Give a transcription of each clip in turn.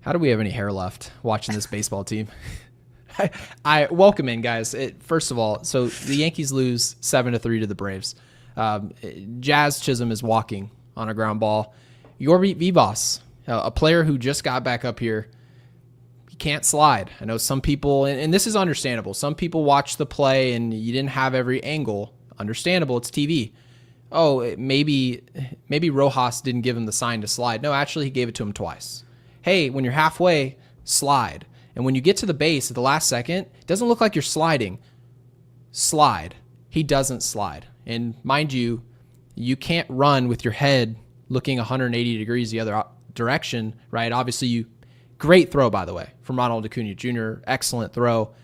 How do we have any hair left watching this baseball team? I welcome in, guys. First of all, so the Yankees lose 7-3 to the Braves. Jazz Chisholm is walking on a ground ball. Yorby Vivas, a player who just got back up here, he can't slide. I know some people, and this is understandable. Some people watch the play and you didn't have every angle. Understandable, it's TV. Oh, maybe Rojas didn't give him the sign to slide. No, actually, he gave it to him twice. Hey, when you're halfway, slide. And when you get to the base at the last second, it doesn't look like you're sliding. Slide. He doesn't slide. And mind you, you can't run with your head looking 180 degrees the other direction, right? Obviously, great throw, by the way, from Ronald Acuna Jr. Excellent throw.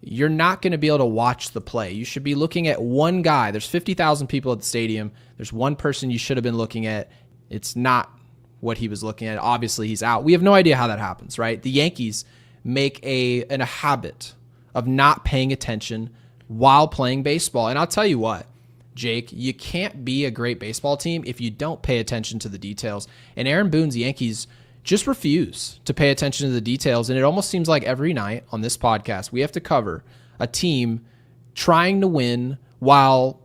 You're not going to be able to watch the play. You should be looking at one guy. There's 50,000 people at the stadium. There's one person you should have been looking at. It's not what he was looking at. Obviously, he's out. We have no idea how that happens, right? The Yankees make a habit of not paying attention while playing baseball. And I'll tell you what, Jake, you can't be a great baseball team if you don't pay attention to the details. And Aaron Boone's Yankees just refuse to pay attention to the details. And it almost seems like every night on this podcast, we have to cover a team trying to win while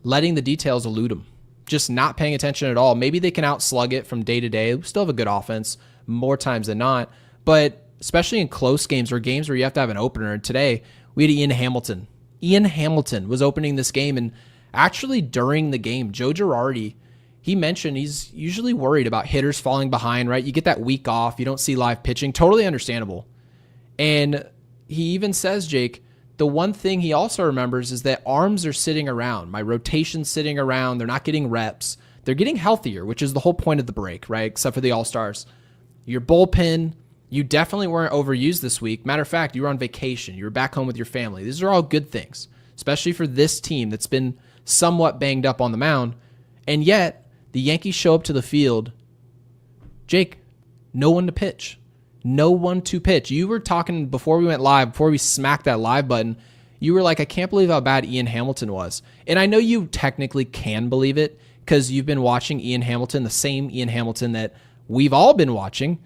letting the details elude them, just not paying attention at all. Maybe they can outslug it from day to day. We still have a good offense more times than not, but especially in close games or games where you have to have an opener. And today we had Ian Hamilton. Ian Hamilton was opening this game, and actually during the game, Joe Girardi, he mentioned he's usually worried about hitters falling behind, right? You get that week off. You don't see live pitching. Totally understandable. And he even says, Jake, the one thing he also remembers is that arms are sitting around. My rotation's sitting around. They're not getting reps. They're getting healthier, which is the whole point of the break, right? Except for the All-Stars. Your bullpen, you definitely weren't overused this week. Matter of fact, you were on vacation. You were back home with your family. These are all good things, especially for this team that's been somewhat banged up on the mound. And yet, the Yankees show up to the field. Jake, no one to pitch. No one to pitch. You were talking before we went live, before we smacked that live button, you were like, I can't believe how bad Ian Hamilton was. And I know you technically can believe it because you've been watching Ian Hamilton, the same Ian Hamilton that we've all been watching.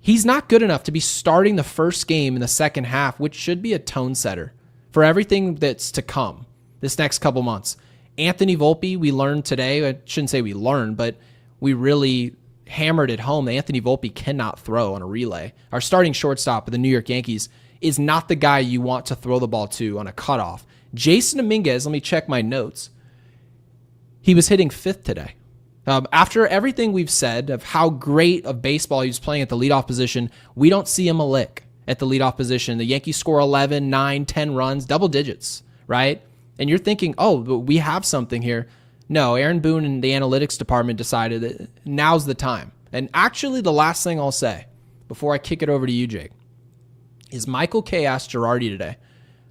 He's not good enough to be starting the first game in the second half, which should be a tone setter for everything that's to come this next couple months. Anthony Volpe, we learned today, I shouldn't say we learned, but we really hammered it home that Anthony Volpe cannot throw on a relay. Our starting shortstop of the New York Yankees is not the guy you want to throw the ball to on a cutoff. Jason Dominguez, let me check my notes. He was hitting fifth today. After everything we've said of how great of baseball he was playing at the leadoff position, we don't see him a lick at the leadoff position. The Yankees score 11, 9, 10 runs, double digits, right? And you're thinking, oh, but we have something here. No, Aaron Boone and the analytics department decided that now's the time. And actually, the last thing I'll say before I kick it over to you, Jake, is Michael K. asked Girardi today,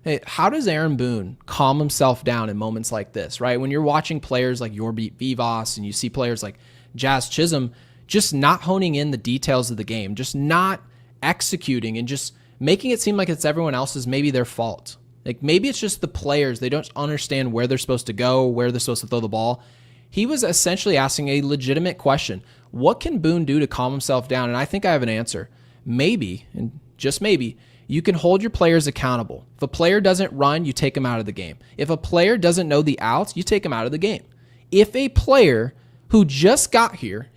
hey, how does Aaron Boone calm himself down in moments like this, right? When you're watching players like Yorby Vivas and you see players like Jazz Chisholm just not honing in the details of the game, just not executing and just making it seem like it's everyone else's, maybe their fault. Like maybe it's just the players. They don't understand where they're supposed to go, where they're supposed to throw the ball. He was essentially asking a legitimate question. What can Boone do to calm himself down? And I think I have an answer. Maybe, and just maybe, you can hold your players accountable. If a player doesn't run, you take him out of the game. If a player doesn't know the outs, you take him out of the game. If a player who just got here,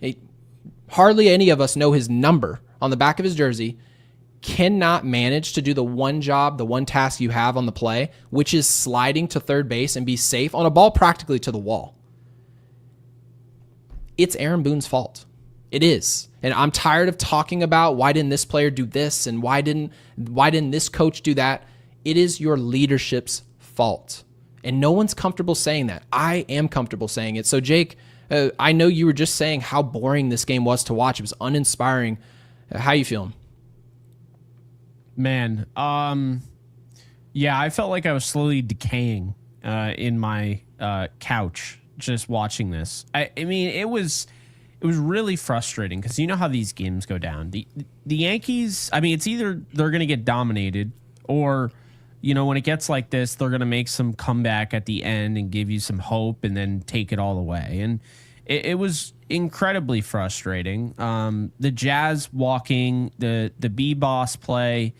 hardly any of us know his number on the back of his jersey, cannot manage to do the one job, the one task you have on the play, which is sliding to third base and be safe on a ball practically to the wall. It's Aaron Boone's fault. It is. And I'm tired of talking about why didn't this player do this and why didn't this coach do that. It is your leadership's fault. And no one's comfortable saying that. I am comfortable saying it. So Jake, I know you were just saying how boring this game was to watch. It was uninspiring. How you feeling? Man, yeah, I felt like I was slowly decaying in my couch just watching this. I mean, it was really frustrating because you know how these games go down. The Yankees, I mean, it's either they're going to get dominated or, you know, when it gets like this, they're going to make some comeback at the end and give you some hope and then take it all away. And it was incredibly frustrating. The Jazz walking, the B-Boss play.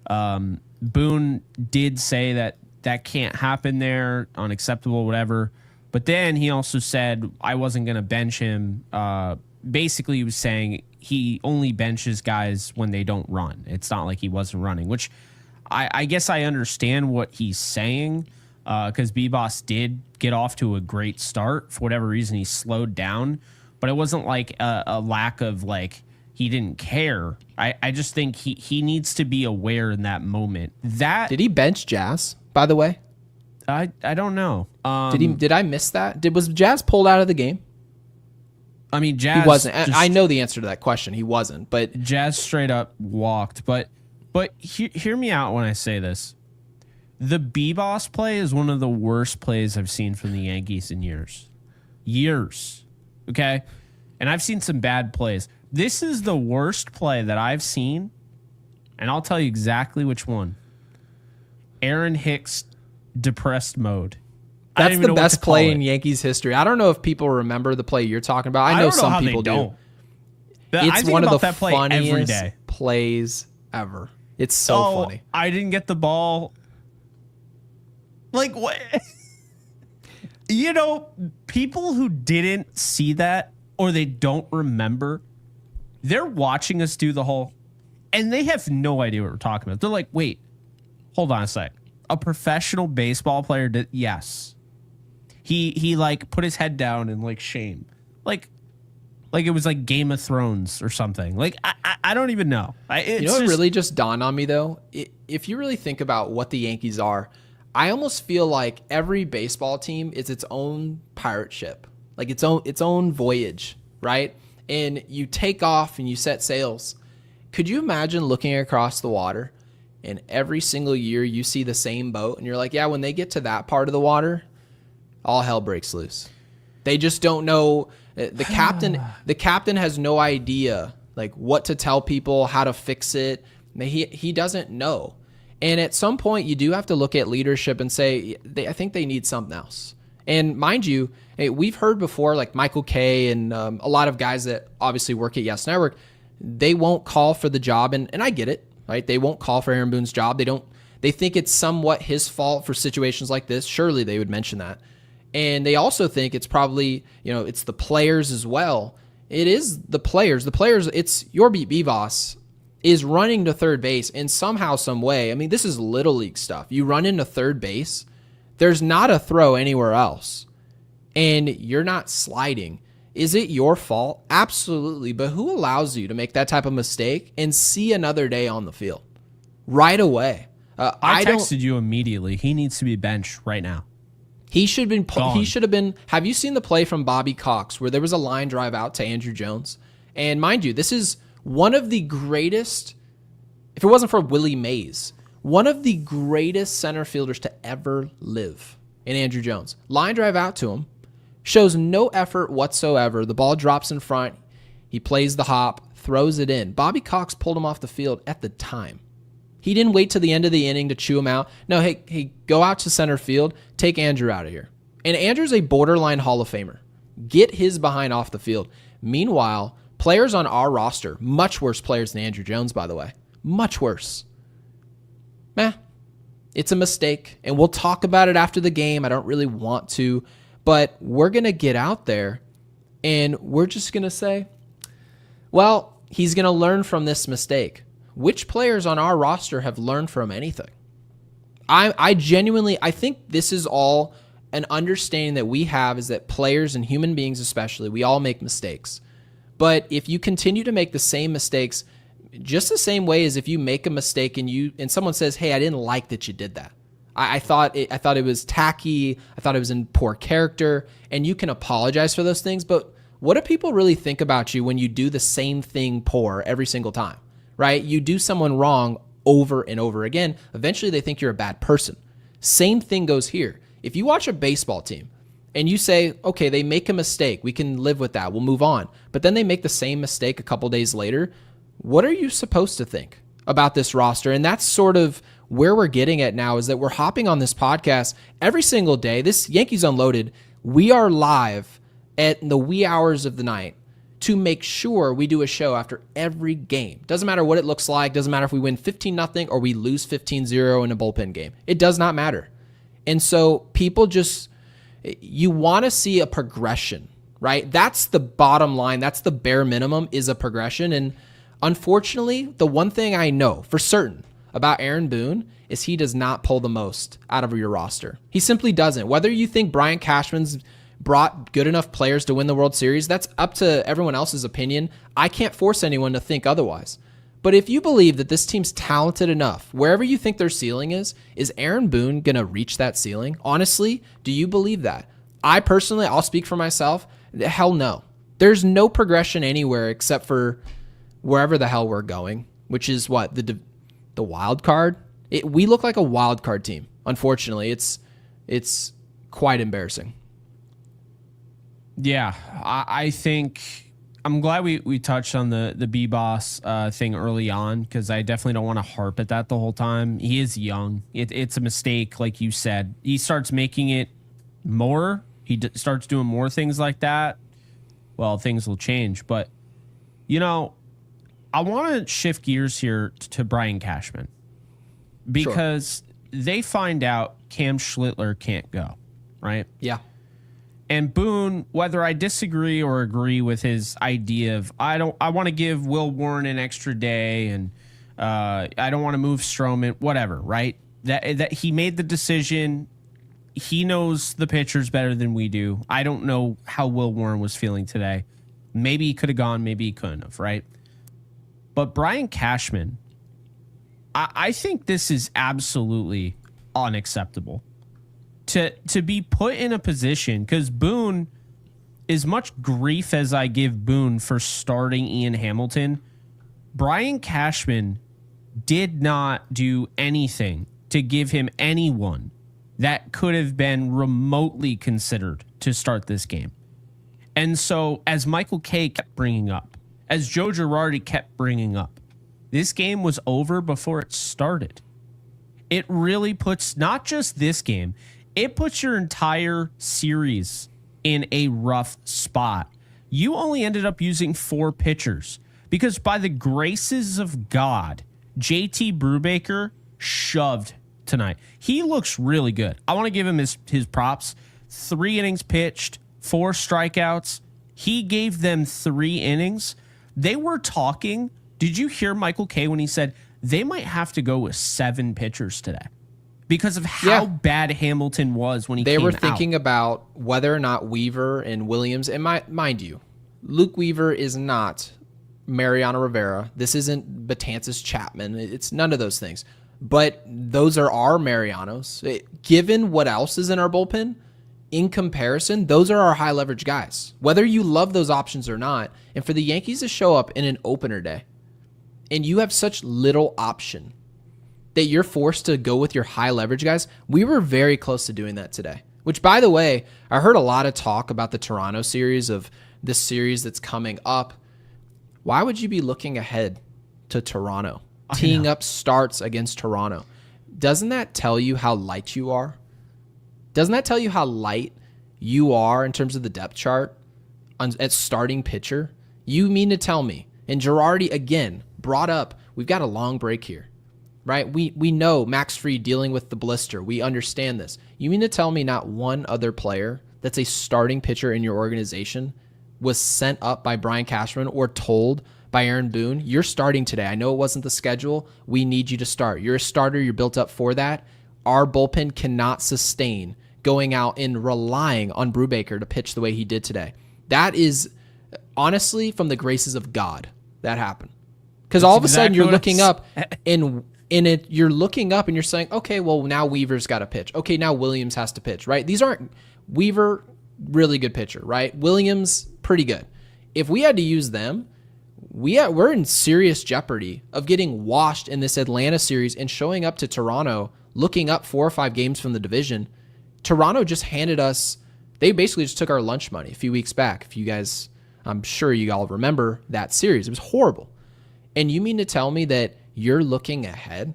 Boone did say that can't happen there, unacceptable, whatever. But then he also said, I wasn't going to bench him. Basically, he was saying he only benches guys when they don't run. It's not like he wasn't running, which I guess I understand what he's saying, because B-Boss did get off to a great start. For whatever reason, he slowed down. But it wasn't like a lack of, like, he didn't care. I just think he needs to be aware in that moment. Did he bench Jazz, by the way? I don't know. Did I miss that? Was Jazz pulled out of the game? I mean, Jazz... He wasn't. I know the answer to that question. He wasn't, but... Jazz straight up walked. But hear me out when I say this. The B-Boss play is one of the worst plays I've seen from the Yankees in years. Years. Okay? And I've seen some bad plays. This is the worst play that I've seen, and I'll tell you exactly which one. Aaron Hicks depressed mode. That's the best play in Yankees history. I don't know if people remember the play you're talking about. I know some people do. It's one of the funniest plays ever. It's so funny. I didn't get the ball. Like, what? You know, people who didn't see that or they don't remember, they're watching us do the whole, and they have no idea what we're talking about. They're like, wait, hold on a sec. A professional baseball player did, yes. He like put his head down in like shame. Like it was like Game of Thrones or something. Like, I don't even know. It really just dawned on me though. If you really think about what the Yankees are, I almost feel like every baseball team is its own pirate ship, like its own voyage, right? And you take off and you set sails. Could you imagine looking across the water and every single year you see the same boat and you're like, yeah, when they get to that part of the water, all hell breaks loose. They just don't know. The captain has no idea like what to tell people, how to fix it. He doesn't know. And at some point you do have to look at leadership and say, I think they need something else. And mind you, we've heard before, like Michael Kay and a lot of guys that obviously work at Yes Network, they won't call for the job. And I get it, right? They won't call for Aaron Boone's job. They think it's somewhat his fault for situations like this. Surely they would mention that. And they also think it's probably, it's the players as well. It is the players. The players, it's your B-Boss is running to third base in somehow, some way. I mean, this is Little League stuff. You run into third base, there's not a throw anywhere else, and you're not sliding. Is it your fault? Absolutely. But who allows you to make that type of mistake and see another day on the field right away? I texted you immediately. He needs to be benched right now. He should have been. Have you seen the play from Bobby Cox where there was a line drive out to Andrew Jones? And mind you, this is one of the greatest, if it wasn't for Willie Mays, one of the greatest center fielders to ever live in Andrew Jones. Line drive out to him, shows no effort whatsoever. The ball drops in front. He plays the hop, throws it in. Bobby Cox pulled him off the field at the time. He didn't wait to the end of the inning to chew him out. No, hey, go out to center field, take Andrew out of here. And Andrew's a borderline Hall of Famer. Get his behind off the field. Meanwhile, players on our roster, much worse players than Andrew Jones, by the way, much worse. It's a mistake, and we'll talk about it after the game. I don't really want to, but we're going to get out there, and we're just going to say, well, he's going to learn from this mistake. Which players on our roster have learned from anything? I genuinely think this is all an understanding that we have, is that players and human beings especially, we all make mistakes. But if you continue to make the same mistakes, just the same way as if you make a mistake and someone says, hey, I didn't like that you did that. I thought it was tacky. I thought it was in poor character, and you can apologize for those things. But what do people really think about you when you do the same thing poor every single time? Right? You do someone wrong over and over again. Eventually they think you're a bad person. Same thing goes here. If you watch a baseball team and you say, okay, they make a mistake, we can live with that, we'll move on. But then they make the same mistake a couple days later, what are you supposed to think about this roster? And that's sort of where we're getting at now, is that we're hopping on this podcast every single day. This Yankees Unloaded, we are live at the wee hours of the night, to make sure we do a show after every game. Doesn't matter what it looks like. Doesn't matter if we win 15-0 or we lose 15-0 in a bullpen game. It does not matter. And so people just, you want to see a progression, right? That's the bottom line. That's the bare minimum, is a progression. And unfortunately, the one thing I know for certain about Aaron Boone is he does not pull the most out of your roster. He simply doesn't. Whether you think Brian Cashman's brought good enough players to win the World Series, that's up to everyone else's opinion. I can't force anyone to think otherwise. But if you believe that this team's talented enough, wherever you think their ceiling is Aaron Boone going to reach that ceiling? Honestly, do you believe that? I personally, I'll speak for myself. Hell no. There's no progression anywhere except for wherever the hell we're going, which is what? The wild card? We look like a wild card team. Unfortunately, it's quite embarrassing. Yeah, I think I'm glad we touched on the B-Boss thing early on, because I definitely don't want to harp at that the whole time. He is young. It's a mistake, like you said. He starts making it more. He starts doing more things like that. Well, things will change. But, I want to shift gears here to Brian Cashman, because they find out Cam Schlittler can't go, right? Yeah. And Boone, whether I disagree or agree with his idea of I want to give Will Warren an extra day, and I don't want to move Stroman, whatever, right? That he made the decision. He knows the pitchers better than we do. I don't know how Will Warren was feeling today. Maybe he could have gone, maybe he couldn't have, right? But Brian Cashman, I think this is absolutely unacceptable. To be put in a position, because Boone, as much grief as I give Boone for starting Ian Hamilton, Brian Cashman did not do anything to give him anyone that could have been remotely considered to start this game. And so, as Michael Kay kept bringing up, as Joe Girardi kept bringing up, this game was over before it started. It really puts not just this game, it puts your entire series in a rough spot. You only ended up using 4 pitchers because, by the graces of God, JT Brubaker shoved tonight. He looks really good. I want to give him his props. 3 innings pitched, 4 strikeouts. He gave them 3 innings. They were talking. Did you hear Michael Kay when he said they might have to go with 7 pitchers today? Because of how bad Hamilton was when he came out. They were thinking about whether or not Weaver and Williams, and mind you, Luke Weaver is not Mariano Rivera. This isn't Betances Chapman. It's none of those things. But those are our Marianos. Given what else is in our bullpen, in comparison, those are our high leverage guys. Whether you love those options or not, and for the Yankees to show up in an opener day, and you have such little option that you're forced to go with your high leverage guys, we were very close to doing that today. Which, by the way, I heard a lot of talk about the Toronto series, of this series that's coming up. Why would you be looking ahead to Toronto? Teeing up starts against Toronto. Doesn't that tell you how light you are? Doesn't that tell you how light you are in terms of the depth chart at starting pitcher? You mean to tell me, and Girardi again brought up, we've got a long break here. Right? We know Max Fried dealing with the blister. We understand this. You mean to tell me not one other player that's a starting pitcher in your organization was sent up by Brian Cashman or told by Aaron Boone, you're starting today. I know it wasn't the schedule. We need you to start. You're a starter. You're built up for that. Our bullpen cannot sustain going out and relying on Brubaker to pitch the way he did today. That is, honestly, from the graces of God that happened. Because all of a sudden you're looking up and you're looking up and you're saying, okay, well, now Weaver's got to pitch. Okay, now Williams has to pitch, right? These aren't Weaver, really good pitcher, right? Williams, pretty good. If we had to use them, we're in serious jeopardy of getting washed in this Atlanta series and showing up to Toronto, looking up 4 or 5 games from the division. Toronto just handed us, they basically just took our lunch money a few weeks back. If you guys, I'm sure you all remember that series. It was horrible. And you mean to tell me that you're looking ahead?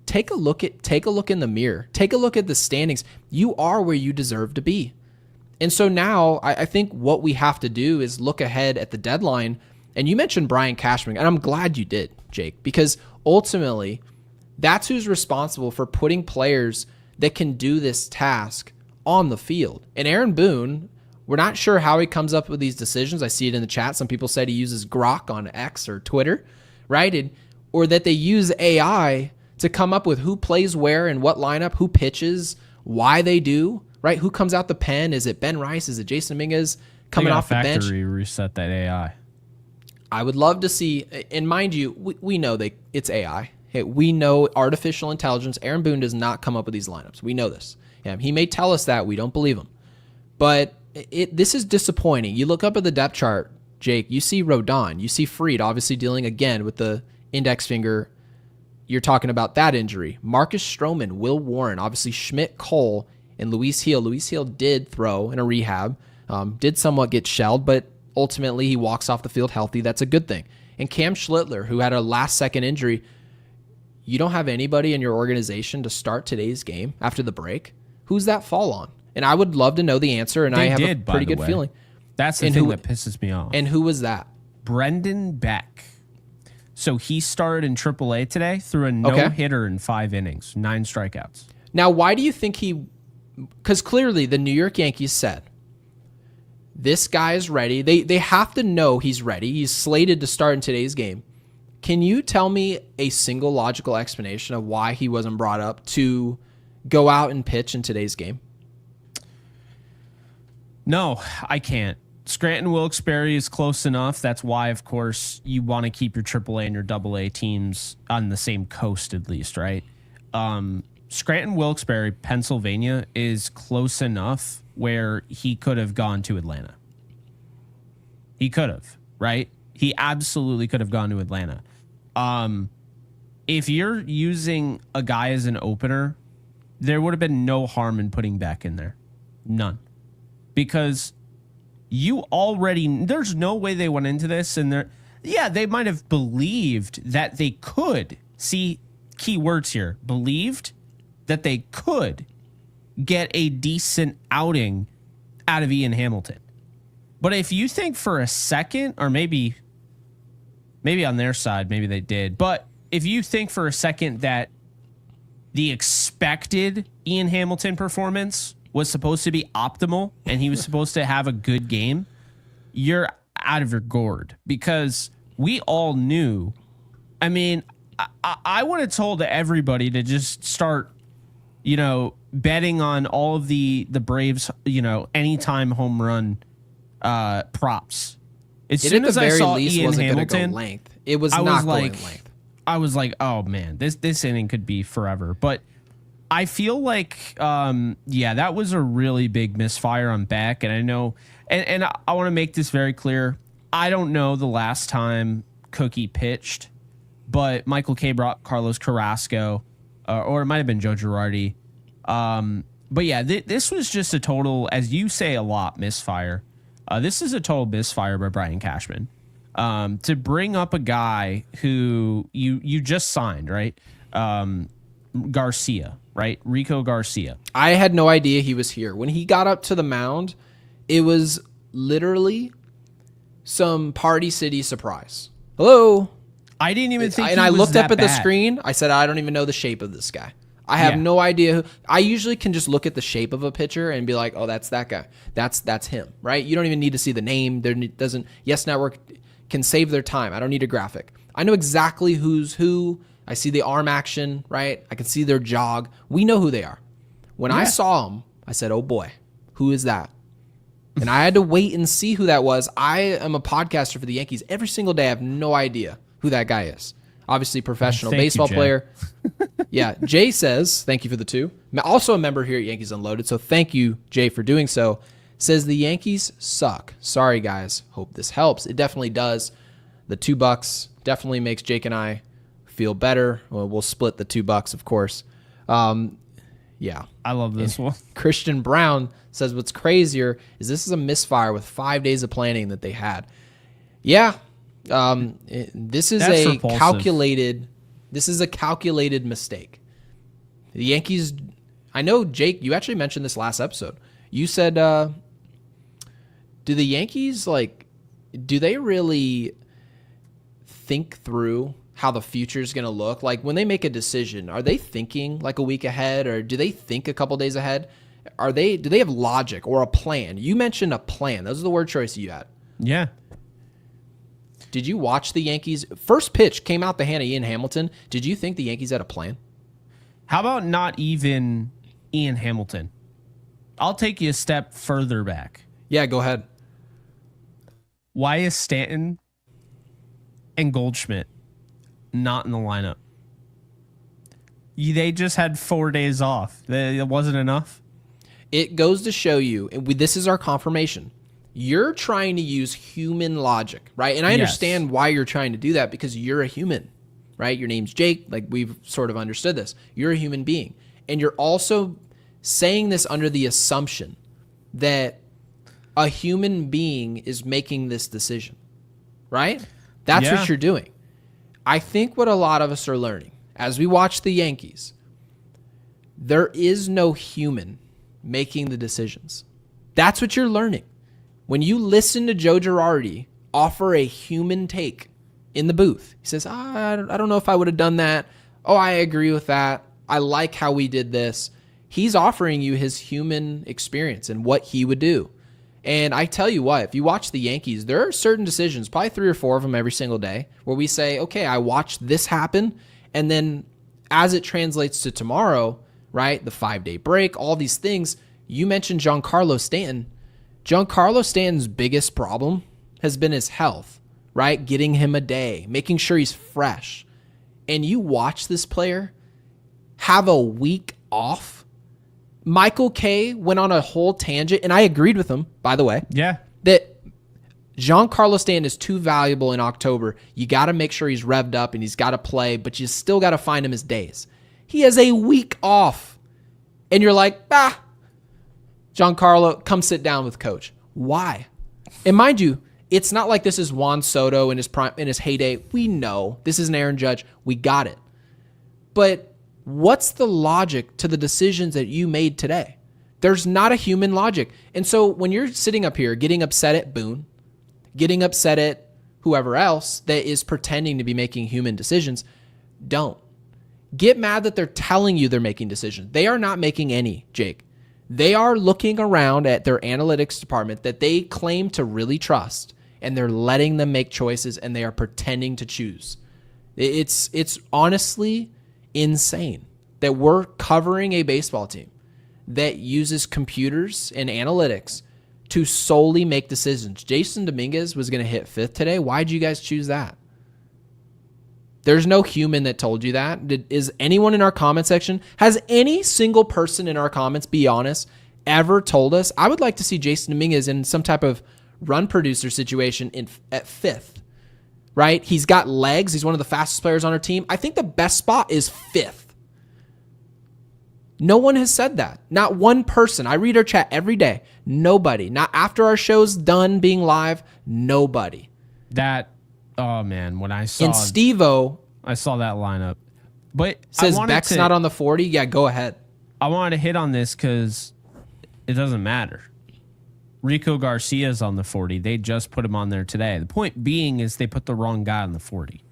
Take a look in the mirror. Take a look at the standings. You are where you deserve to be. And so now I think what we have to do is look ahead at the deadline. And you mentioned Brian Cashman, and I'm glad you did, Jake, because ultimately that's who's responsible for putting players that can do this task on the field. And Aaron Boone, we're not sure how he comes up with these decisions. I see it in the chat. Some people said he uses Grok on X or Twitter, right? Or that they use AI to come up with who plays where and what lineup, who pitches, why they do, right? Who comes out the pen? Is it Ben Rice? Is it Jason Dominguez coming off the bench? Factory reset that AI. I would love to see, and mind you, we know it's AI. Okay, we know artificial intelligence. Aaron Boone does not come up with these lineups. We know this. Yeah, he may tell us that. We don't believe him. But this is disappointing. You look up at the depth chart, Jake, you see Rodon. You see Fried, obviously dealing again with the index finger. You're talking about that injury. Marcus Stroman, Will Warren, obviously Schmidt, Cole, and Luis Heel. Luis Heel did throw in a rehab, did somewhat get shelled, but ultimately he walks off the field healthy. That's a good thing. And Cam Schlittler, who had a last-second injury, you don't have anybody in your organization to start today's game after the break. Who's that fall on? And I would love to know the answer, and I have a pretty good feeling. That's the thing that pisses me off. And who was that? Brendan Beck. So he started in AAA today, threw a no-hitter in 5 innings, 9 strikeouts. Now, why do you think because clearly the New York Yankees said, this guy is ready. They have to know he's ready. He's slated to start in today's game. Can you tell me a single logical explanation of why he wasn't brought up to go out and pitch in today's game? No, I can't. Scranton Wilkes-Barre is close enough. That's why, of course, you want to keep your AAA and your AA teams on the same coast at least, right? Scranton Wilkes-Barre, Pennsylvania, is close enough where he could have gone to Atlanta. He could have, right? He absolutely could have gone to Atlanta. If you're using a guy as an opener, there would have been no harm in putting Beck in there. None. Because there's no way they went into this and they might have believed that they could, see key words here, believed that they could get a decent outing out of Ian Hamilton. But if you think for a second, or maybe on their side, maybe they did, but if you think for a second that the expected Ian Hamilton performance was supposed to be optimal and he was supposed to have a good game, you're out of your gourd, because we all knew. I mean, I would have told everybody to just start, betting on all of the Braves, anytime home run props. As soon as I saw Ian Hamilton, go length. It was not going length. I was like, oh man, this inning could be forever. But I feel like, that was a really big misfire on Beck. And I know, and I want to make this very clear. I don't know the last time Cookie pitched, but Michael K brought Carlos Carrasco, or it might have been Joe Girardi. But yeah, this was just a total, as you say a lot, misfire. This is a total misfire by Brian Cashman. To bring up a guy who you just signed, right? Garcia, right? Rico Garcia. I had no idea he was here. When he got up to the mound, it was literally some Party City surprise. Hello. I didn't even think and I looked up at the screen. I said, I don't even know the shape of this guy. I have no idea. I usually can just look at the shape of a pitcher and be like, oh, that's that guy. That's him, right? You don't even need to see the name. Yes Network can save their time. I don't need a graphic. I know exactly who's who. I see the arm action, right? I can see their jog. We know who they are. When I saw him, I said, oh boy, who is that? And I had to wait and see who that was. I am a podcaster for the Yankees. Every single day, I have no idea who that guy is. Obviously, professional baseball player. Yeah, Jay says, thank you for the 2. Also a member here at Yankees Unloaded, so thank you, Jay, for doing so. Says the Yankees suck. Sorry, guys. Hope this helps. It definitely does. The $2 definitely makes Jake and I feel better. Well, we'll split the $2, of course. Yeah. I love this one. Christian Brown says what's crazier is this is a misfire with 5 days of planning that they had. Yeah. This is a calculated mistake. The Yankees, I know, Jake, you actually mentioned this last episode. You said do the Yankees, like, do they really think through how the future is going to look? Like, when they make a decision, are they thinking like a week ahead, or do they think a couple days ahead? Do they have logic or a plan? You mentioned a plan. Those are the word choices you had. Yeah. Did you watch the Yankees? First pitch came out the hand of Ian Hamilton. Did you think the Yankees had a plan? How about not even Ian Hamilton? I'll take you a step further back. Yeah, go ahead. Why is Stanton and Goldschmidt not in the lineup? They just had 4 days off. It wasn't enough. It goes to show you, and this is our confirmation. You're trying to use human logic, right? And I understand why you're trying to do that, because you're a human, right? Your name's Jake. Like, we've sort of understood this. You're a human being. And you're also saying this under the assumption that a human being is making this decision, right? That's what you're doing. I think what a lot of us are learning as we watch the Yankees, there is no human making the decisions. That's what you're learning. When you listen to Joe Girardi offer a human take in the booth, he says, I don't know if I would have done that. Oh, I agree with that. I like how we did this. He's offering you his human experience and what he would do. And I tell you what, if you watch the Yankees, there are certain decisions, probably 3 or 4 of them every single day, where we say, okay, I watched this happen. And then as it translates to tomorrow, right, the 5-day break, all these things, you mentioned Giancarlo Stanton. Giancarlo Stanton's biggest problem has been his health, right? Getting him a day, making sure he's fresh. And you watch this player have a week off. Michael Kay went on a whole tangent, and I agreed with him, by the way. Yeah. That Giancarlo Stanton is too valuable in October. You got to make sure he's revved up and he's got to play, but you still got to find him his days. He has a week off. And you're like, Giancarlo, come sit down with coach. Why? And mind you, it's not like this is Juan Soto in his prime, in his heyday. We know this is an Aaron Judge. We got it. But what's the logic to the decisions that you made today? There's not a human logic. And so when you're sitting up here getting upset at Boone, getting upset at whoever else that is pretending to be making human decisions, don't. Get mad that they're telling you they're making decisions. They are not making any, Jake. They are looking around at their analytics department that they claim to really trust, and they're letting them make choices, and they are pretending to choose. It's honestly insane that we're covering a baseball team that uses computers and analytics to solely make decisions. Jason Dominguez was going to hit 5th today. Why'd you guys choose that? There's no human that told you that. Is anyone in our comment section, has any single person in our comments, be honest, ever told us? I would like to see Jason Dominguez in some type of run producer situation at 5th, right? He's got legs. He's one of the fastest players on our team. I think the best spot is 5th. No one has said that. Not one person. I read our chat every day. Nobody. Not after our show's done being live. Nobody. Oh man, when I saw Steve-O, I saw that lineup. But says Beck's not on the 40. Yeah, go ahead. I wanted to hit on this because it doesn't matter. Rico Garcia's on the 40. They just put him on there today. The point being is they put the wrong guy on the 40.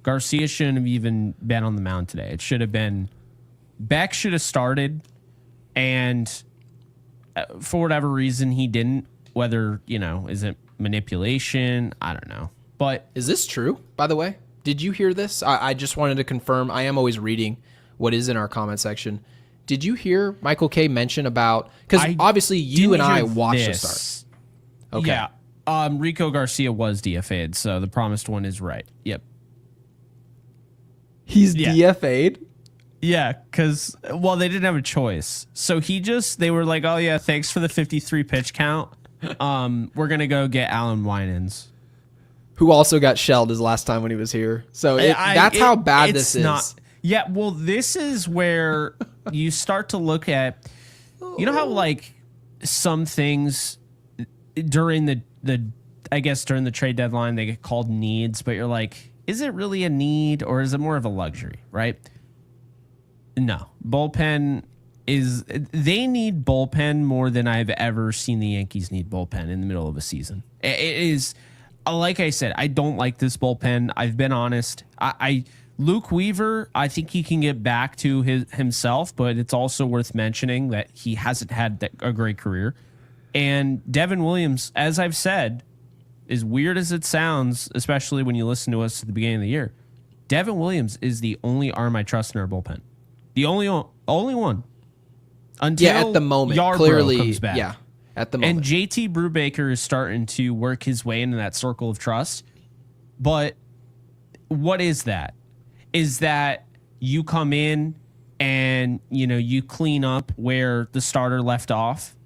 Garcia shouldn't have even been on the mound today. It should have been Beck should have started, and for whatever reason he didn't. Whether, is it manipulation? I don't know. But is this true, by the way? Did you hear this? I just wanted to confirm. I am always reading what is in our comment section. Did you hear Michael Kay mention about, because obviously you and I watched the start. Okay. Yeah. Rico Garcia was DFA'd, so the promised one is right. Yep. He's DFA'd? Yeah, because, they didn't have a choice. So they were like, oh yeah, thanks for the 53 pitch count. We're going to go get Alan Winans, who also got shelled his last time when he was here. So that's how bad this is. Yeah, well, this is where you start to look at, how some things during the during the trade deadline they get called needs, but you're like, is it really a need or is it more of a luxury, right? No. Bullpen is they need bullpen more than I've ever seen the Yankees need bullpen in the middle of a season. It is, like I said, I don't like this bullpen. I've been honest. Luke Weaver, I think he can get back to himself, but it's also worth mentioning that he hasn't had a great career. And Devin Williams, as I've said, as weird as it sounds, especially when you listen to us at the beginning of the year, Devin Williams is the only arm I trust in our bullpen. The only one. Until at the moment, Yarbrough clearly, comes back. yeah, at the moment. And JT Brubaker is starting to work his way into that circle of trust. But what is that? Is that you come in and, you clean up where the starter left off?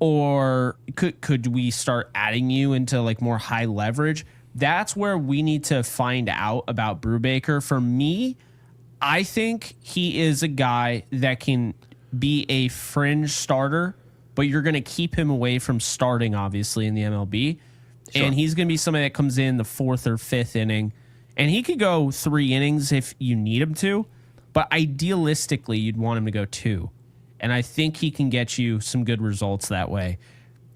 Or could we start adding you into like more high leverage? That's where we need to find out about Brubaker. For me, I think he is a guy that can be a fringe starter, but you're going to keep him away from starting, obviously, in the MLB. Sure. And he's going to be somebody that comes in the 4th or 5th inning. And he could go 3 innings if you need him to, but idealistically, you'd want him to go 2. And I think he can get you some good results that way.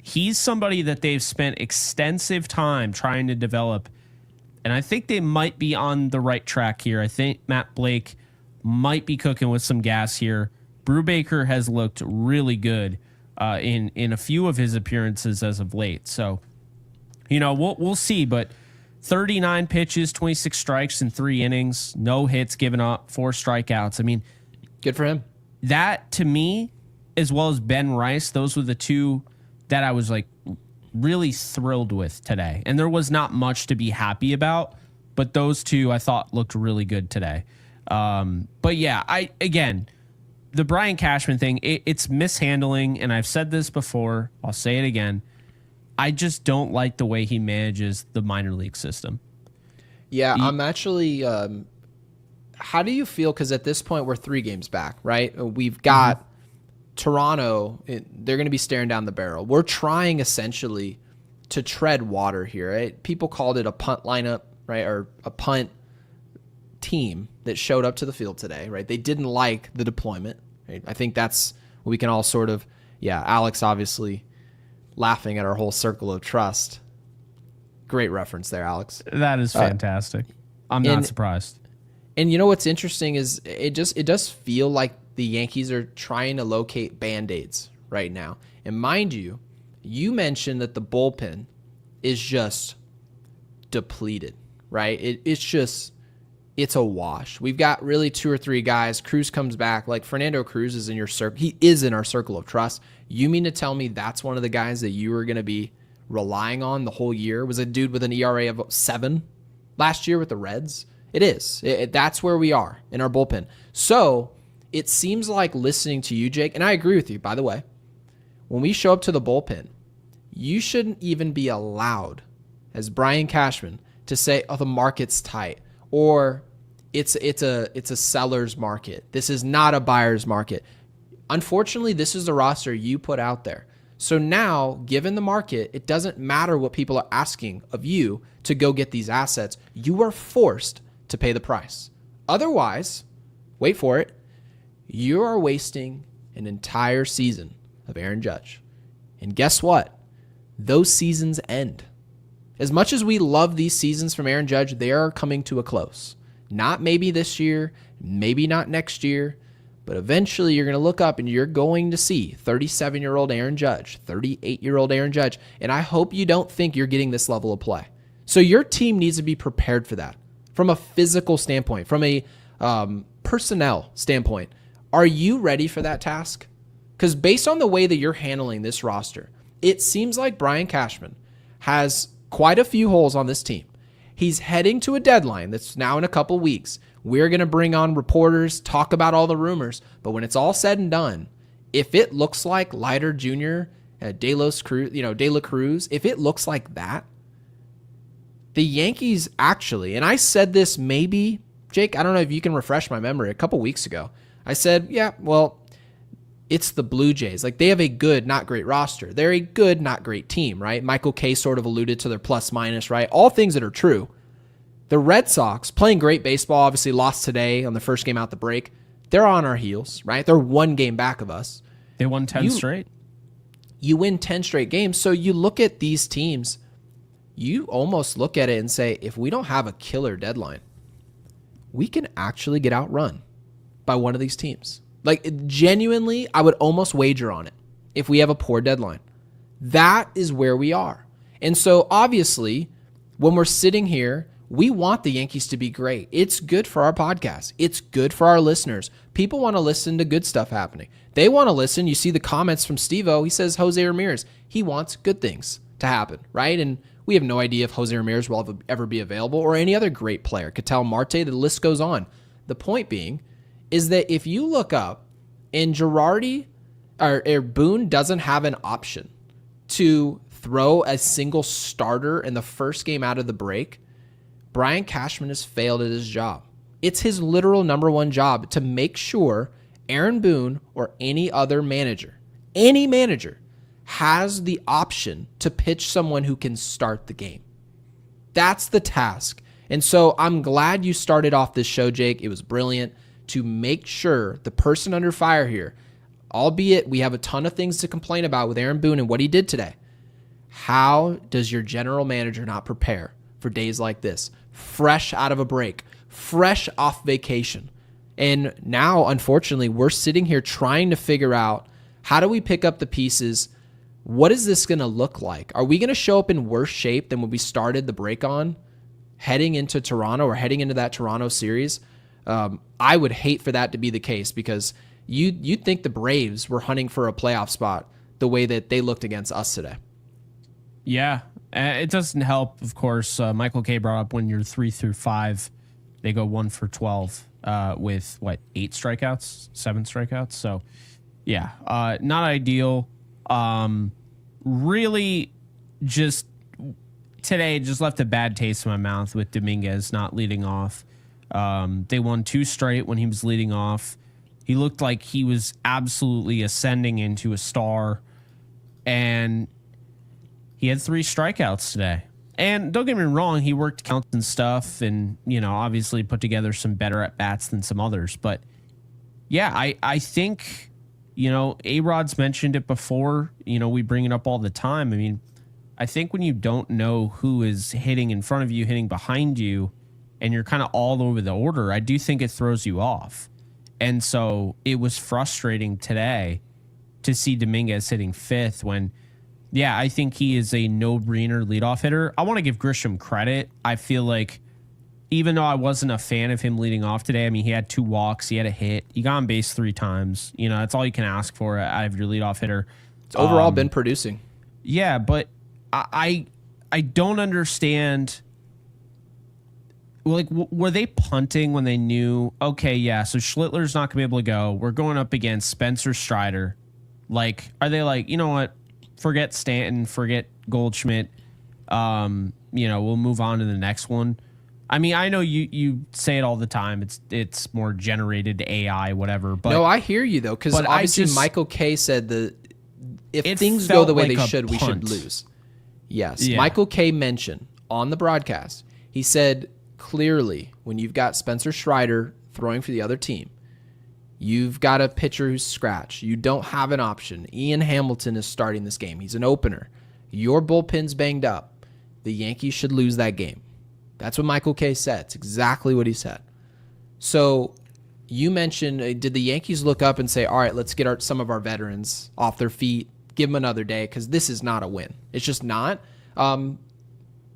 He's somebody that they've spent extensive time trying to develop, and I think they might be on the right track here. I think Matt Blake might be cooking with some gas here. Brubaker has looked really good in a few of his appearances as of late. So, we'll see, but 39 pitches, 26 strikes in 3 innings, no hits given up, 4 strikeouts. I mean, good for him. That, to me, as well as Ben Rice, those were the two that I was like really thrilled with today. And there was not much to be happy about, but those two I thought looked really good today. But yeah, the Brian Cashman thing, it's mishandling, and I've said this before, I'll say it again. I just don't like the way he manages the minor league system. Yeah, I'm actually... how do you feel? Because at this point, we're 3 games back, right? We've got Toronto. They're going to be staring down the barrel. We're trying essentially to tread water here, right? People called it a punt lineup, right? Or a punt team that showed up to the field today, right? They didn't like the deployment. Right? I think that's what we can all sort of, Alex obviously laughing at our whole circle of trust. Great reference there, Alex. That is fantastic. I'm not surprised. And you know what's interesting is it does feel like the Yankees are trying to locate Band-Aids right now. And mind you, you mentioned that the bullpen is just depleted, right? It's a wash. We've got really 2 or 3 guys. Cruz comes back. Like Fernando Cruz is in your circle. He is in our circle of trust. You mean to tell me that's one of the guys that you were going to be relying on the whole year? Was a dude with an ERA of 7 last year with the Reds? It is. That's where we are in our bullpen. So it seems like listening to you, Jake, and I agree with you, by the way, when we show up to the bullpen, you shouldn't even be allowed, as Brian Cashman, to say, oh, the market's tight, or it's a seller's market. This is not a buyer's market. Unfortunately, this is the roster you put out there. So now, given the market, it doesn't matter what people are asking of you to go get these assets. You are forced to pay the price. Otherwise, wait for it, you are wasting an entire season of Aaron Judge. And guess what? Those seasons end. As much as we love these seasons from Aaron Judge, they are coming to a close. Not maybe this year, maybe not next year, but eventually you're going to look up and you're going to see 37-year-old Aaron Judge, 38-year-old Aaron Judge, and I hope you don't think you're getting this level of play. So your team needs to be prepared for that. From a physical standpoint, from a personnel standpoint, are you ready for that task? Because based on the way that you're handling this roster, it seems like Brian Cashman has quite a few holes on this team. He's heading to a deadline that's now in a couple weeks. We're going to bring on reporters, talk about all the rumors, but when it's all said and done, if it looks like Leiter Jr., De La Cruz, if it looks like that, the Yankees actually, and I said this maybe, Jake, I don't know if you can refresh my memory, a couple weeks ago. I said, it's the Blue Jays. Like, they have a good, not great roster. They're a good, not great team, right? Michael Kay sort of alluded to their plus minus, right? All things that are true. The Red Sox, playing great baseball, obviously lost today on the first game out the break. They're on our heels, right? They're one game back of us. They won 10 straight. You win 10 straight games. So you look at these teams, you almost look at it and say, if we don't have a killer deadline, we can actually get outrun by one of these teams. Like, genuinely, I would almost wager on it if we have a poor deadline. That is where we are. And so, obviously, when we're sitting here, we want the Yankees to be great. It's good for our podcast. It's good for our listeners. People want to listen to good stuff happening. They want to listen. You see the comments from Steve-O. He says Jose Ramirez, he wants good things to happen, right? And we have no idea if Jose Ramirez will ever be available or any other great player. Ketel Marte, the list goes on. The point being is that if you look up and Girardi or Boone doesn't have an option to throw a single starter in the first game out of the break, Brian Cashman has failed at his job. It's his literal number one job to make sure Aaron Boone or any other manager, any manager, has the option to pitch someone who can start the game. That's the task. And so I'm glad you started off this show, Jake. It was brilliant to make sure the person under fire here, albeit we have a ton of things to complain about with Aaron Boone and what he did today. How does your general manager not prepare for days like this? Fresh out of a break, fresh off vacation. And now, unfortunately, we're sitting here trying to figure out, how do we pick up the pieces? What is this going to look like? Are we going to show up in worse shape than when we started the break on, heading into Toronto or heading into that Toronto series? I would hate for that to be the case, because you'd think the Braves were hunting for a playoff spot the way that they looked against us today. Yeah, it doesn't help, of course. Michael K brought up when you're 3 through 5, they go 1 for 12 with, 8 strikeouts, 7 strikeouts. So, yeah, not ideal. Really, just today just left a bad taste in my mouth with Dominguez not leading off. They won 2 straight when he was leading off. He looked like he was absolutely ascending into a star, and he had 3 strikeouts today. And don't get me wrong, he worked counts and stuff and, obviously put together some better at-bats than some others. But, yeah, I think, A-Rod's mentioned it before. We bring it up all the time. I mean, I think when you don't know who is hitting in front of you, hitting behind you, and you're kind of all over the order, I do think it throws you off. And so it was frustrating today to see Dominguez hitting 5th when, yeah, I think he is a no-brainer leadoff hitter. I want to give Grisham credit. I feel like even though I wasn't a fan of him leading off today, I mean, he had 2 walks, he had a hit, he got on base 3 times. That's all you can ask for out of your leadoff hitter. It's overall been producing. Yeah, but I don't understand. Like, were they punting when they knew, okay, yeah, so Schlittler's not going to be able to go. We're going up against Spencer Strider. Like, are they like, you know what? Forget Stanton, forget Goldschmidt. We'll move on to the next one. I mean, I know you say it all the time. It's more generated AI, whatever. But no, I hear you, though, because obviously Michael K said if things go the way they should, we should lose. Yes. Yeah. Michael K mentioned on the broadcast, he said, clearly, when you've got Spencer Strider throwing for the other team, you've got a pitcher who's scratched. You don't have an option. Ian Hamilton is starting this game. He's an opener. Your bullpen's banged up. The Yankees should lose that game. That's what Michael K said. It's exactly what he said. So you mentioned, did the Yankees look up and say, all right, let's get some of our veterans off their feet, give them another day, because this is not a win. It's just not.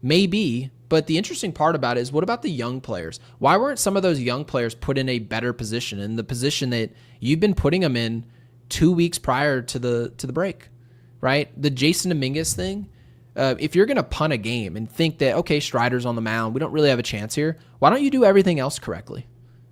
Maybe. But the interesting part about it is, what about the young players? Why weren't some of those young players put in a better position, in the position that you've been putting them in 2 weeks prior to the break, right? The Jason Dominguez thing, if you're going to punt a game and think that, okay, Strider's on the mound, we don't really have a chance here, why don't you do everything else correctly,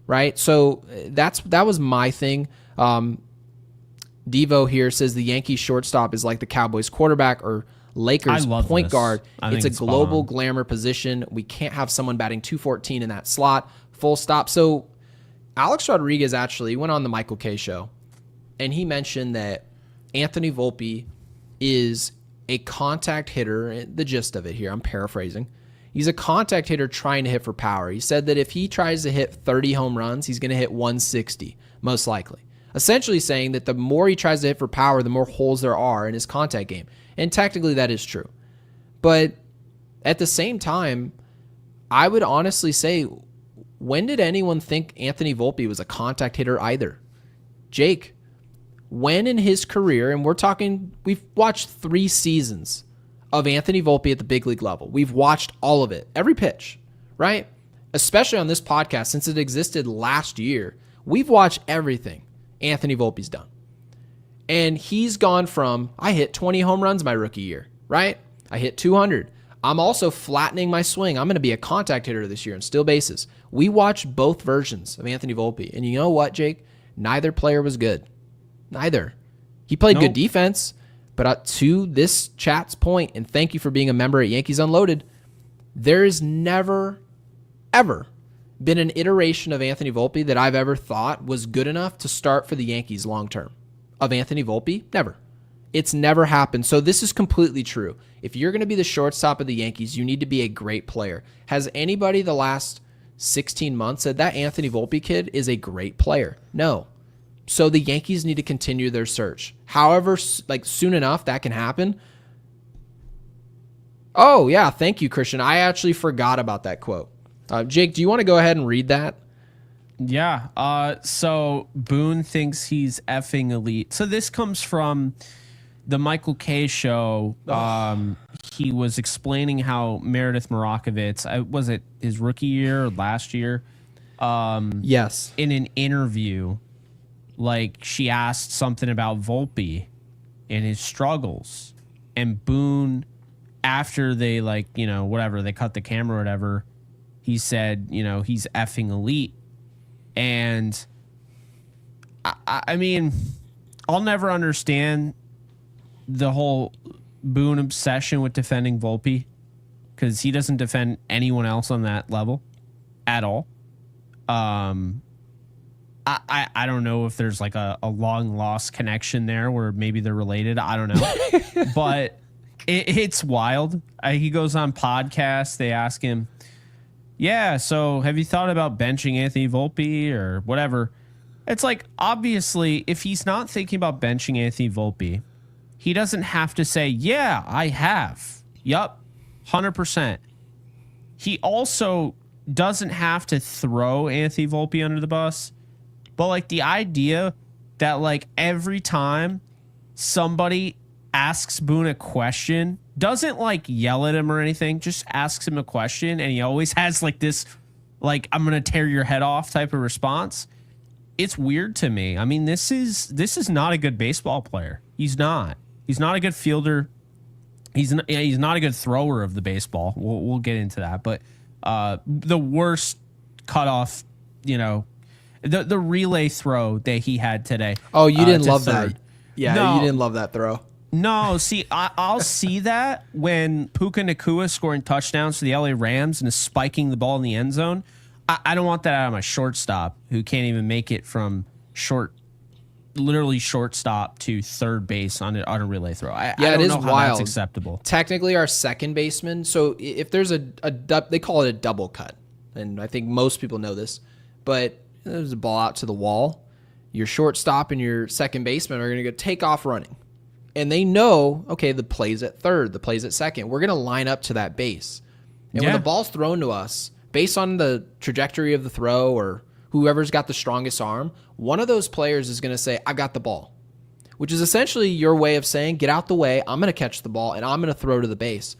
right? So that was my thing. Devo here says the Yankees shortstop is like the Cowboys quarterback or Lakers point guard. It's a global glamour position. We can't have someone batting 214 in that slot, full stop. So Alex Rodriguez actually went on the Michael K show, and he mentioned that Anthony Volpe is a contact hitter. The gist of it here, I'm paraphrasing. He's a contact hitter trying to hit for power. He said that if he tries to hit 30 home runs, he's going to hit 160, most likely. Essentially saying that the more he tries to hit for power, the more holes there are in his contact game. And technically that is true. But at the same time, I would honestly say, when did anyone think Anthony Volpe was a contact hitter either? Jake, when in his career, and we've watched 3 seasons of Anthony Volpe at the big league level. We've watched all of it, every pitch, right? Especially on this podcast, since it existed last year, we've watched everything Anthony Volpe's done. And he's gone from, I hit 20 home runs my rookie year, right? I hit 200. I'm also flattening my swing. I'm going to be a contact hitter this year and steal bases. We watched both versions of Anthony Volpe. And you know what, Jake? Neither player was good. Neither. He played good defense. But to this chat's point, and thank you for being a member at Yankees Unloaded, there has never, ever been an iteration of Anthony Volpe that I've ever thought was good enough to start for the Yankees long term. Of Anthony Volpe, never. It's never happened. So this is completely true. If you're going to be the shortstop of the Yankees, you need to be a great player. Has anybody the last 16 months said that Anthony Volpe kid is a great player? No. So the Yankees need to continue their search. However, soon enough, that can happen. Oh, yeah. Thank you, Christian. I actually forgot about that quote. Jake, do you want to go ahead and read that? Yeah. So Boone thinks he's effing elite. So this comes from the Michael Kay show. He was explaining how Meredith Marakovits, was it his rookie year or last year? Yes. In an interview, like she asked something about Volpe and his struggles, and Boone, after they they cut the camera or whatever, he said, he's effing elite. And I mean, I'll never understand the whole Boone obsession with defending Volpe, because he doesn't defend anyone else on that level at all. I don't know if there's like a long lost connection there where maybe they're related. I don't know. But it's wild. He goes on podcasts. They ask him, yeah, so have you thought about benching Anthony Volpe or whatever? It's like, obviously, if he's not thinking about benching Anthony Volpe, he doesn't have to say, yeah, I have. Yup, 100%. He also doesn't have to throw Anthony Volpe under the bus. But like the idea that like every time somebody asks Boone a question, doesn't like yell at him or anything, just asks him a question, and he always has like this, like, I'm gonna tear your head off type of response. It's weird to me. I mean, this is not a good baseball player. He's not a good fielder. He's not a good thrower of the baseball. We'll get into that. But the worst cutoff, the relay throw that he had today. Oh, you didn't love third. that. Yeah, No. You didn't love that throw. No, see, I'll see that when Puka Nacua is scoring touchdowns for the LA Rams and is spiking the ball in the end zone. I don't want that out of my shortstop, who can't even make it from literally shortstop to third base on a relay throw. I don't know how that's acceptable. Technically, our second baseman. So if there's they call it a double cut, and I think most people know this, but there's a ball out to the wall. Your shortstop and your second baseman are going to go take off running. And they know, okay, the play's at third, the play's at second. We're going to line up to that base. And when the ball's thrown to us, based on the trajectory of the throw or whoever's got the strongest arm, one of those players is going to say, I got the ball, which is essentially your way of saying, get out the way, I'm going to catch the ball, and I'm going to throw to the base.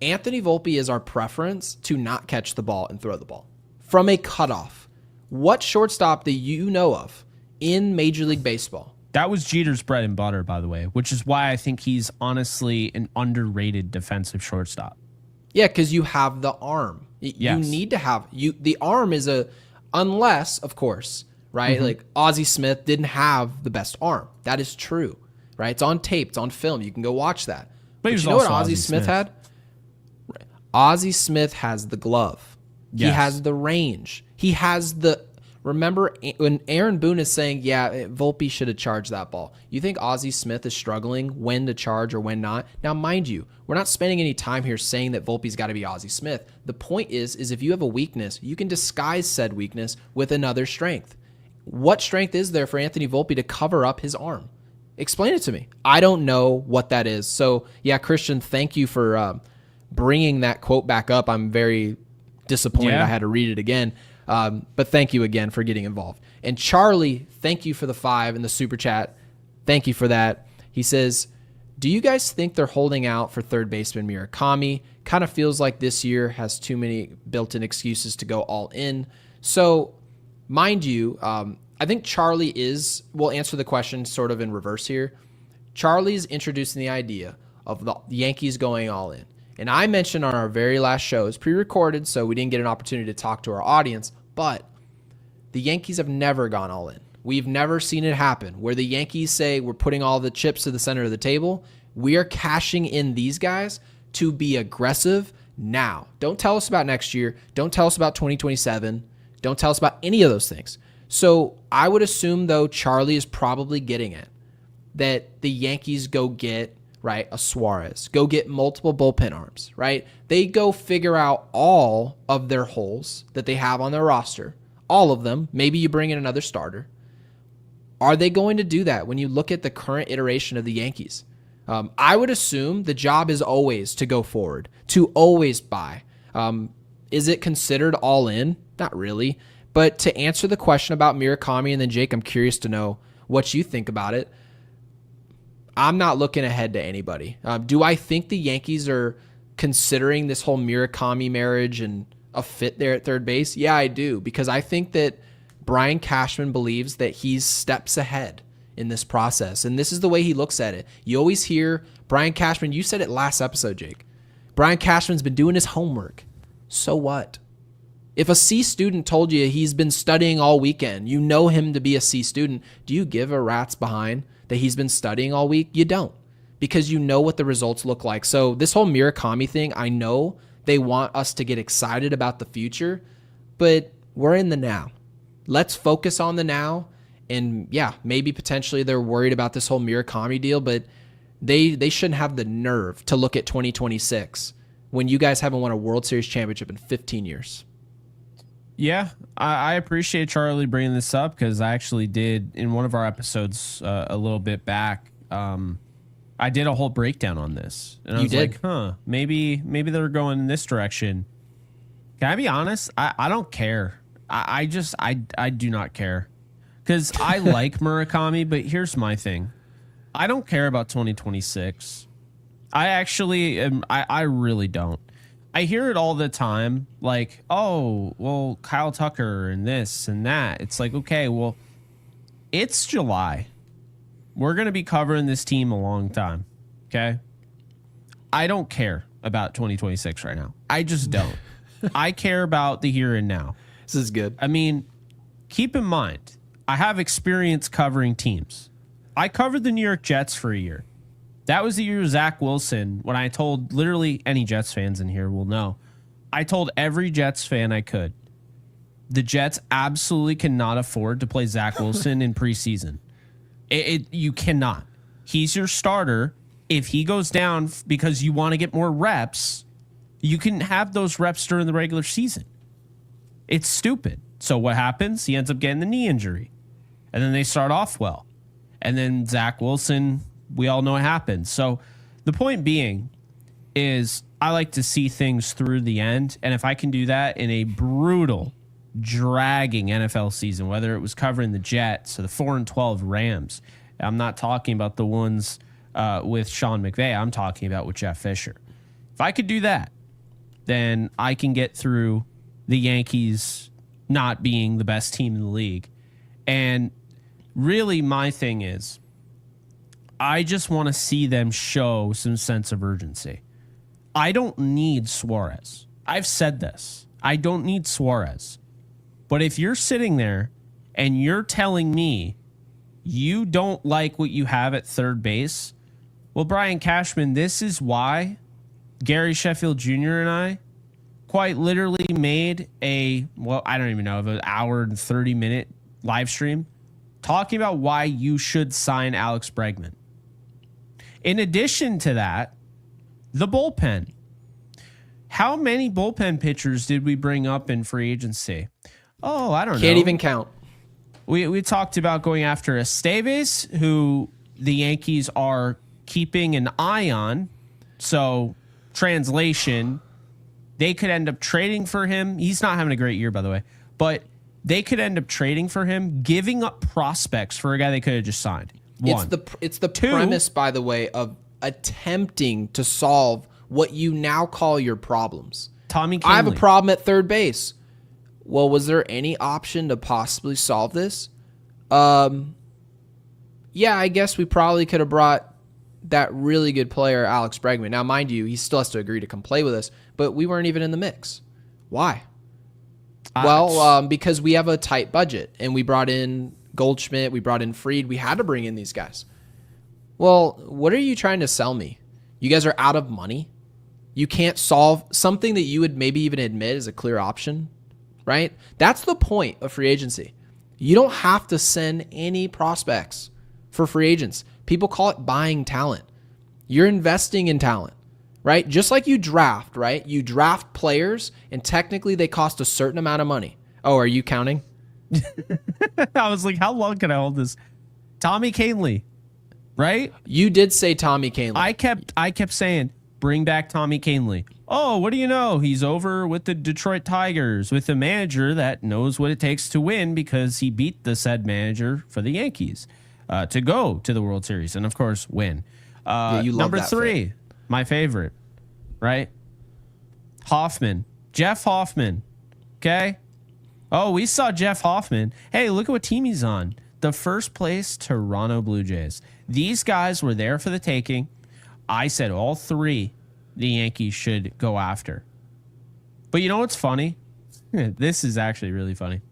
Anthony Volpe is our preference to not catch the ball and throw the ball. From a cutoff, what shortstop do you know of in Major League Baseball? That was Jeter's bread and butter, by the way, which is why I think he's honestly an underrated defensive shortstop. Yeah, because you have the arm. Yes. You need to have the arm is unless, of course, right? Like Ozzie Smith didn't have the best arm. That is true, right? It's on tape, it's on film. You can go watch that. But you know what Ozzie Smith had? Ozzie Smith has the glove. Yes. He has the range. He has the Remember when Aaron Boone is saying, yeah, Volpe should have charged that ball. You think Ozzie Smith is struggling when to charge or when not? Now, mind you, we're not spending any time here saying that Volpe's got to be Ozzie Smith. The point is if you have a weakness, you can disguise said weakness with another strength. What strength is there for Anthony Volpe to cover up his arm? Explain it to me. I don't know what that is. So, yeah, Christian, thank you for bringing that quote back up. I'm very disappointed I had to read it again. But thank you again for getting involved. And Charlie, thank you for the 5 in the super chat. Thank you for that. He says, do you guys think they're holding out for third baseman Murakami? Kind of feels like this year has too many built-in excuses to go all in. So, mind you, I think Charlie we'll answer the question sort of in reverse here. Charlie's introducing the idea of the Yankees going all in. And I mentioned on our very last show, it's pre-recorded, so we didn't get an opportunity to talk to our audience, but the Yankees have never gone all in. We've never seen it happen where the Yankees say we're putting all the chips to the center of the table. We are cashing in these guys to be aggressive now. Don't tell us about next year. Don't tell us about 2027. Don't tell us about any of those things. So I would assume, though, Charlie is probably getting it, that the Yankees go get, right, a Suarez, go get multiple bullpen arms, right? They go figure out all of their holes that they have on their roster, all of them. Maybe you bring in another starter. Are they going to do that when you look at the current iteration of the Yankees? I would assume the job is always to go forward, to always buy. Is it considered all in? Not really. But to answer the question about Murakami, and then Jake, I'm curious to know what you think about it. I'm not looking ahead to anybody. Do I think the Yankees are considering this whole Murakami marriage and a fit there at third base? Yeah, I do, because I think that Brian Cashman believes that he's steps ahead in this process, and this is the way he looks at it. You always hear Brian Cashman, you said it last episode, Jake. Brian Cashman's been doing his homework. So what? If a C student told you he's been studying all weekend, you know him to be a C student, do you give a rat's behind that he's been studying all week? You don't, because you know what the results look like. So this whole Murakami thing, I know they want us to get excited about the future, but we're in the now. Let's focus on the now. And yeah, maybe potentially they're worried about this whole Murakami deal, but they shouldn't have the nerve to look at 2026 when you guys haven't won a World Series championship in 15 years. Yeah, I appreciate Charlie bringing this up, because I actually did in one of our episodes a little bit back. I did a whole breakdown on this, and I was like, maybe they're going in this direction. Can I be honest? I don't care. I do not care, because I like Murakami, but here's my thing. I don't care about 2026. I actually am. I really don't. I hear it all the time, like, oh, well, Kyle Tucker and this and that. It's like, okay, well, it's July. We're going to be covering this team a long time, okay? I don't care about 2026 right now. I just don't. I care about the here and now. This is good. I mean, keep in mind, I have experience covering teams. I covered the New York Jets for a year. That was the year of Zach Wilson, when I told literally any Jets fans in here will know. I told every Jets fan I could, the Jets absolutely cannot afford to play Zach Wilson in preseason. You cannot. He's your starter. If he goes down because you want to get more reps, you can have those reps during the regular season. It's stupid. So what happens? He ends up getting the knee injury. And then they start off well. And then Zach Wilson, we all know what happens. So the point being is I like to see things through the end. And if I can do that in a brutal, dragging NFL season, whether it was covering the Jets or the 4-12 Rams, I'm not talking about the ones with Sean McVay. I'm talking about with Jeff Fisher. If I could do that, then I can get through the Yankees not being the best team in the league. And really my thing is, I just want to see them show some sense of urgency. I don't need Suarez. I've said this. I don't need Suarez. But if you're sitting there and you're telling me you don't like what you have at third base, well, Brian Cashman, this is why Gary Sheffield Jr. and I quite literally made I don't even know, an hour and 30-minute live stream talking about why you should sign Alex Bregman. In addition to that, the bullpen. How many bullpen pitchers did we bring up in free agency? Oh, I don't know. Can't even count. We talked about going after Esteves, who the Yankees are keeping an eye on. So, translation, they could end up trading for him. He's not having a great year, by the way. But they could end up trading for him, giving up prospects for a guy they could have just signed. One. It's the premise, by the way, of attempting to solve what you now call your problems. Tommy Kahnle. I have a problem at third base. Well, was there any option to possibly solve this? Yeah, I guess we probably could have brought that really good player, Alex Bregman. Now, mind you, he still has to agree to come play with us, but we weren't even in the mix. Why? Because we have a tight budget, and we brought in Goldschmidt, we brought in Fried. We had to bring in these guys. Well, what are you trying to sell me? You guys are out of money? You can't solve something that you would maybe even admit is a clear option, right? That's the point of free agency. You don't have to send any prospects for free agents. People call it buying talent. You're investing in talent, right? Just like you draft, right? You draft players, and technically they cost a certain amount of money. Oh, are you counting? I was like, how long can I hold this? Tommy Kahnle, right? You did say Tommy Kahnle. I kept saying, bring back Tommy Kahnle. Oh, what do you know? He's over with the Detroit Tigers with a manager that knows what it takes to win because he beat the said manager for the Yankees to go to the World Series and, of course, win. You love number that 3, fit. my favorite, right? Hoffman. Jeff Hoffman. Okay? Oh, we saw Jeff Hoffman. Hey, look at what team he's on. The first place Toronto Blue Jays. These guys were there for the taking. I said all 3 the Yankees should go after. But you know what's funny? This is actually really funny.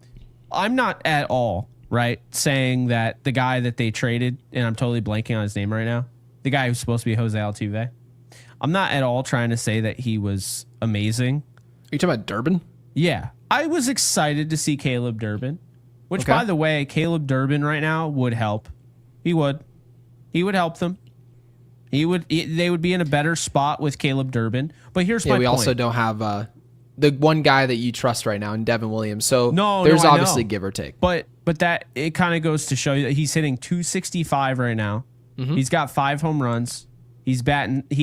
I'm not at all, right, saying that the guy that they traded, and I'm totally blanking on his name right now, the guy who's supposed to be Jose Altuve, I'm not at all trying to say that he was amazing. Are you talking about Durbin? Yeah. I was excited to see Caleb Durbin, which, Okay. by the way, Caleb Durbin right now would help. He would help them. They would be in a better spot with Caleb Durbin. But here's my point. We also don't have the one guy that you trust right now in Devin Williams. So No, there's I obviously know. give or take. But that it kind of goes to show you that he's hitting 265 right now. Mm-hmm. He's got 5 home runs. He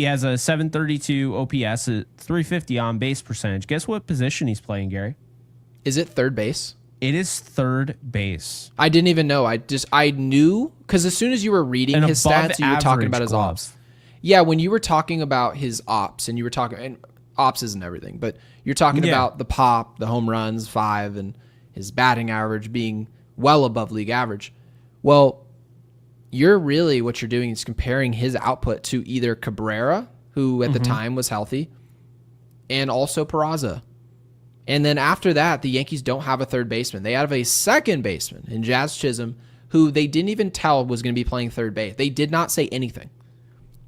has a 732 OPS, a 350 on base percentage. Guess what position he's playing, Gary? Is it third base? It is third base. I didn't even know. I knew because as soon as you were reading his stats, you were talking about his glove. ops. Yeah, when you were talking about his ops, and you were talking, and ops isn't everything, but you're talking about the pop, the home runs, 5, and his batting average being well above league average. Well, what you're doing is comparing his output to either Cabrera, who at the time was healthy, and also Peraza. And then after that, the Yankees don't have a third baseman. They have a second baseman in Jazz Chisholm, who they didn't even tell was going to be playing third base. They did not say anything.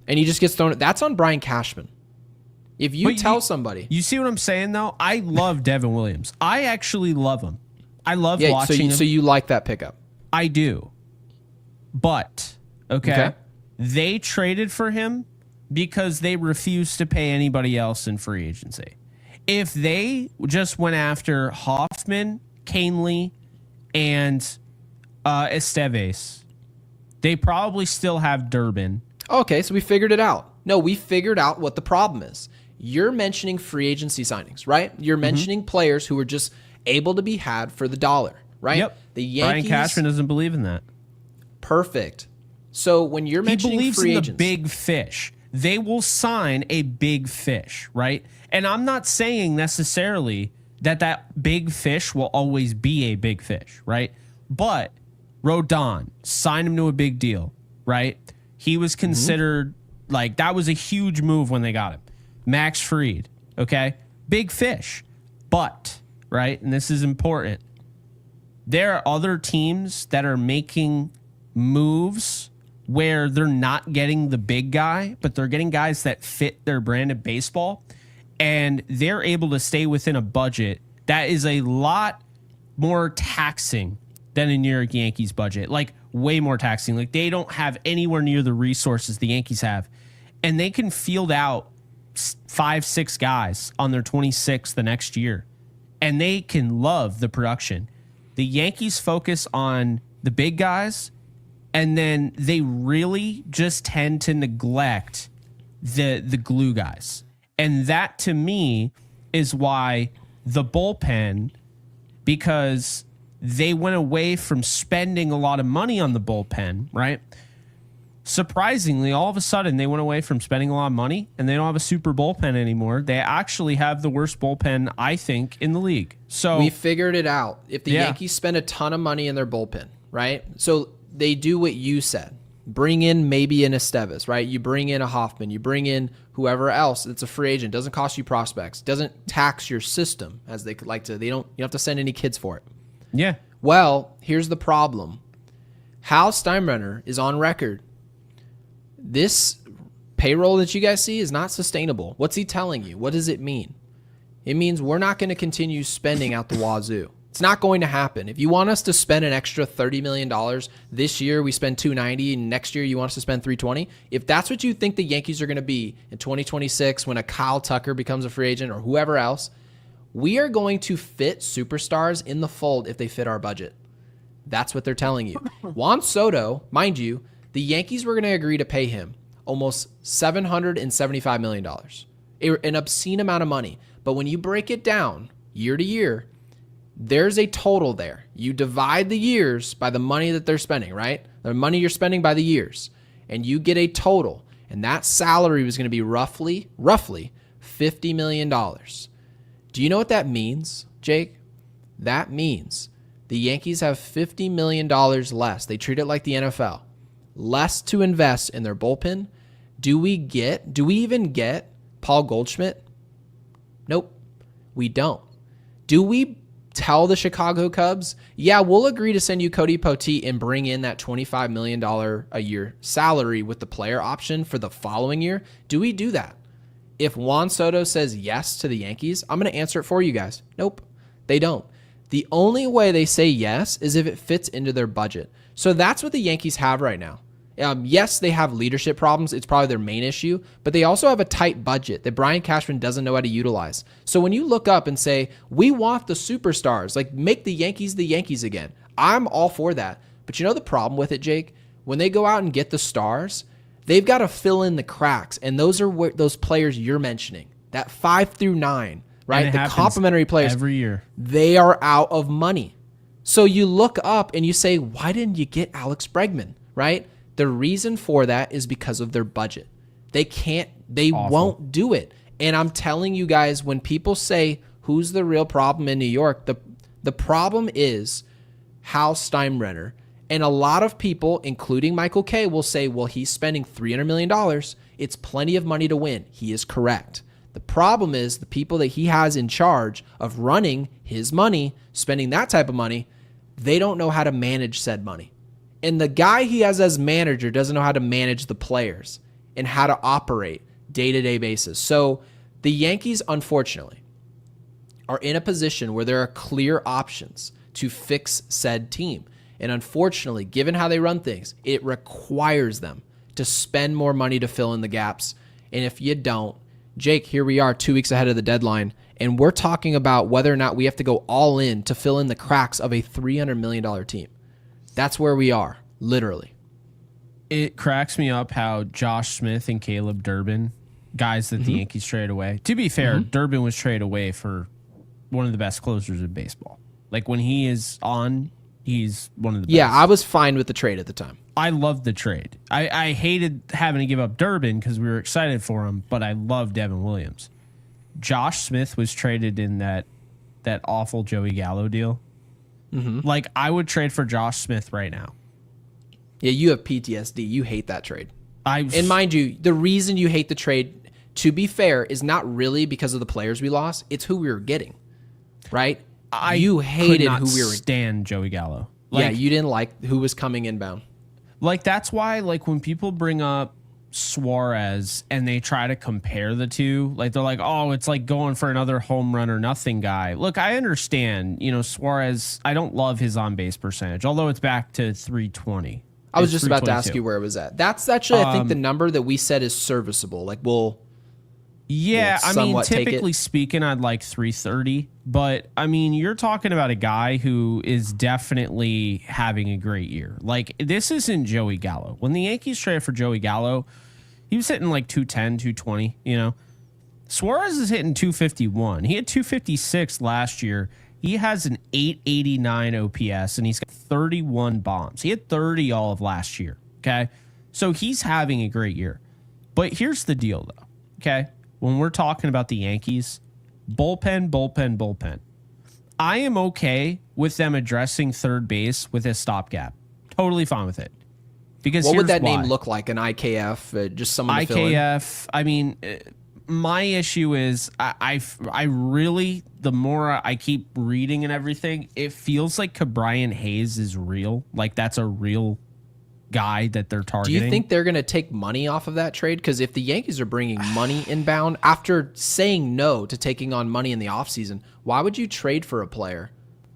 And he just gets thrown. That's on Brian Cashman. If you tell somebody. You see what I'm saying, though? I love Devin Williams. I actually love him. I love watching him. So you like that pickup? I do. But, okay, they traded for him because they refused to pay anybody else in free agency. If they just went after Hoffman, Kahnle, and Esteves, they probably still have Durbin. Okay, so we figured it out. No, we figured out what the problem is. You're mentioning free agency signings, right? You're mentioning players who were just able to be had for the dollar, right? Yep. The Yankees. Brian Cashman doesn't believe in that. Perfect. So when you're mentioning believes free in agents, the big fish. They will sign a big fish, right? And I'm not saying necessarily that big fish will always be a big fish, right? But Rodon, sign him to a big deal, right? He was considered like that was a huge move when they got him. Max Fried, okay? Big fish. But, right? And this is important. There are other teams that are making moves where they're not getting the big guy, but they're getting guys that fit their brand of baseball. and they're able to stay within a budget that is a lot more taxing than a New York Yankees budget, like way more taxing. Like they don't have anywhere near the resources the Yankees have, and they can field out 5-6 guys on their 26 the next year, and they can love the production. The Yankees focus on the big guys, and then they really just tend to neglect the glue guys. And that to me is why the bullpen, because they went away from spending a lot of money on the bullpen, right? Surprisingly, all of a sudden, they went away from spending a lot of money, and they don't have a super bullpen anymore. They actually have the worst bullpen, I think, in the league. So we figured it out. If the Yankees spend a ton of money in their bullpen, right? So they do what you said. Bring in maybe an Estevez, right? You bring in a Hoffman. You bring in whoever else. It's a free agent. Doesn't cost you prospects. Doesn't tax your system as they like to. You don't have to send any kids for it. Yeah. Well, here's the problem. Hal Steinbrenner is on record. This payroll that you guys see is not sustainable. What's he telling you? What does it mean? It means we're not going to continue spending out the wazoo. It's not going to happen. If you want us to spend an extra $30 million this year, we spend $290, and next year you want us to spend $320. If that's what you think the Yankees are going to be in 2026 when a Kyle Tucker becomes a free agent or whoever else, we are going to fit superstars in the fold if they fit our budget. That's what they're telling you. Juan Soto, mind you, the Yankees were going to agree to pay him almost $775 million, an obscene amount of money. But when you break it down year to year, there's a total there. You divide the years by the money that they're spending, right? The money you're spending by the years, and you get a total. And that salary was going to be roughly $50 million. Do you know what that means, Jake? That means the Yankees have $50 million less. They treat it like the NFL. Less to invest in their bullpen. Do we even get Paul Goldschmidt? Nope, we don't. Do we tell the Chicago Cubs, yeah, we'll agree to send you Cody Poteet and bring in that $25 million a year salary with the player option for the following year? Do we do that? If Juan Soto says yes to the Yankees, I'm going to answer it for you guys. Nope, they don't. The only way they say yes is if it fits into their budget. So that's what the Yankees have right now. Yes, they have leadership problems. It's probably their main issue, but they also have a tight budget that Brian Cashman doesn't know how to utilize. So when you look up and say, we want the superstars, like make the Yankees again, I'm all for that. But you know the problem with it, Jake? When they go out and get the stars, they've got to fill in the cracks. And those are those players you're mentioning, that 5 through 9, right? The complementary players every year, they are out of money. So you look up and you say, why didn't you get Alex Bregman, right? The reason for that is because of their budget. They won't do it. And I'm telling you guys, when people say, who's the real problem in New York? The problem is Hal Steinbrenner. And a lot of people, including Michael Kay, will say, well, he's spending $300 million. It's plenty of money to win. He is correct. The problem is the people that he has in charge of running his money, spending that type of money, they don't know how to manage said money. And the guy he has as manager doesn't know how to manage the players and how to operate day-to-day basis. So the Yankees, unfortunately, are in a position where there are clear options to fix said team. And unfortunately, given how they run things, it requires them to spend more money to fill in the gaps. And if you don't, Jake, here we are 2 weeks ahead of the deadline, and we're talking about whether or not we have to go all in to fill in the cracks of a $300 million team. That's where we are, literally. It cracks me up how Josh Smith and Caleb Durbin, guys that the Yankees traded away. To be fair, Durbin was traded away for one of the best closers in baseball. Like when he is on, he's one of the best. Yeah, I was fine with the trade at the time. I loved the trade. I hated having to give up Durbin because we were excited for him, but I loved Devin Williams. Josh Smith was traded in that awful Joey Gallo deal. Like, I would trade for Josh Smith right now. Yeah, you have PTSD. You hate that trade. And mind you, the reason you hate the trade, to be fair, is not really because of the players we lost. It's who we were getting, right? You hated who we were. Stand Joey Gallo. Yeah, you didn't like who was coming inbound. Like, that's why, like, when people bring up Suarez and they try to compare the two. Like they're like, oh, it's like going for another home run or nothing guy. Look, I understand, Suarez, I don't love his on base percentage, although it's back to 320. I was just about to ask you where it was at. That's actually, I think, the number that we said is serviceable. Like yeah, I mean, take typically speaking, I'd like 330. But, I mean, you're talking about a guy who is definitely having a great year. Like, this isn't Joey Gallo. When the Yankees traded for Joey Gallo, he was hitting like 210, 220, Suarez is hitting 251. He had 256 last year. He has an 889 OPS, and he's got 31 bombs. He had 30 all of last year, okay? So he's having a great year. But here's the deal, though, okay? When we're talking about the Yankees, bullpen. I am okay with them addressing third base with a stopgap. Totally fine with it. Because what would that name look like? An IKF? Just someone to fill in? IKF, I mean, my issue is I really, the more I keep reading and everything, it feels like Cabrian Hayes is real. Like that's a real guy that they're targeting. Do you think they're going to take money off of that trade? Because if the Yankees are bringing money inbound after saying no to taking on money in the offseason, why would you trade for a player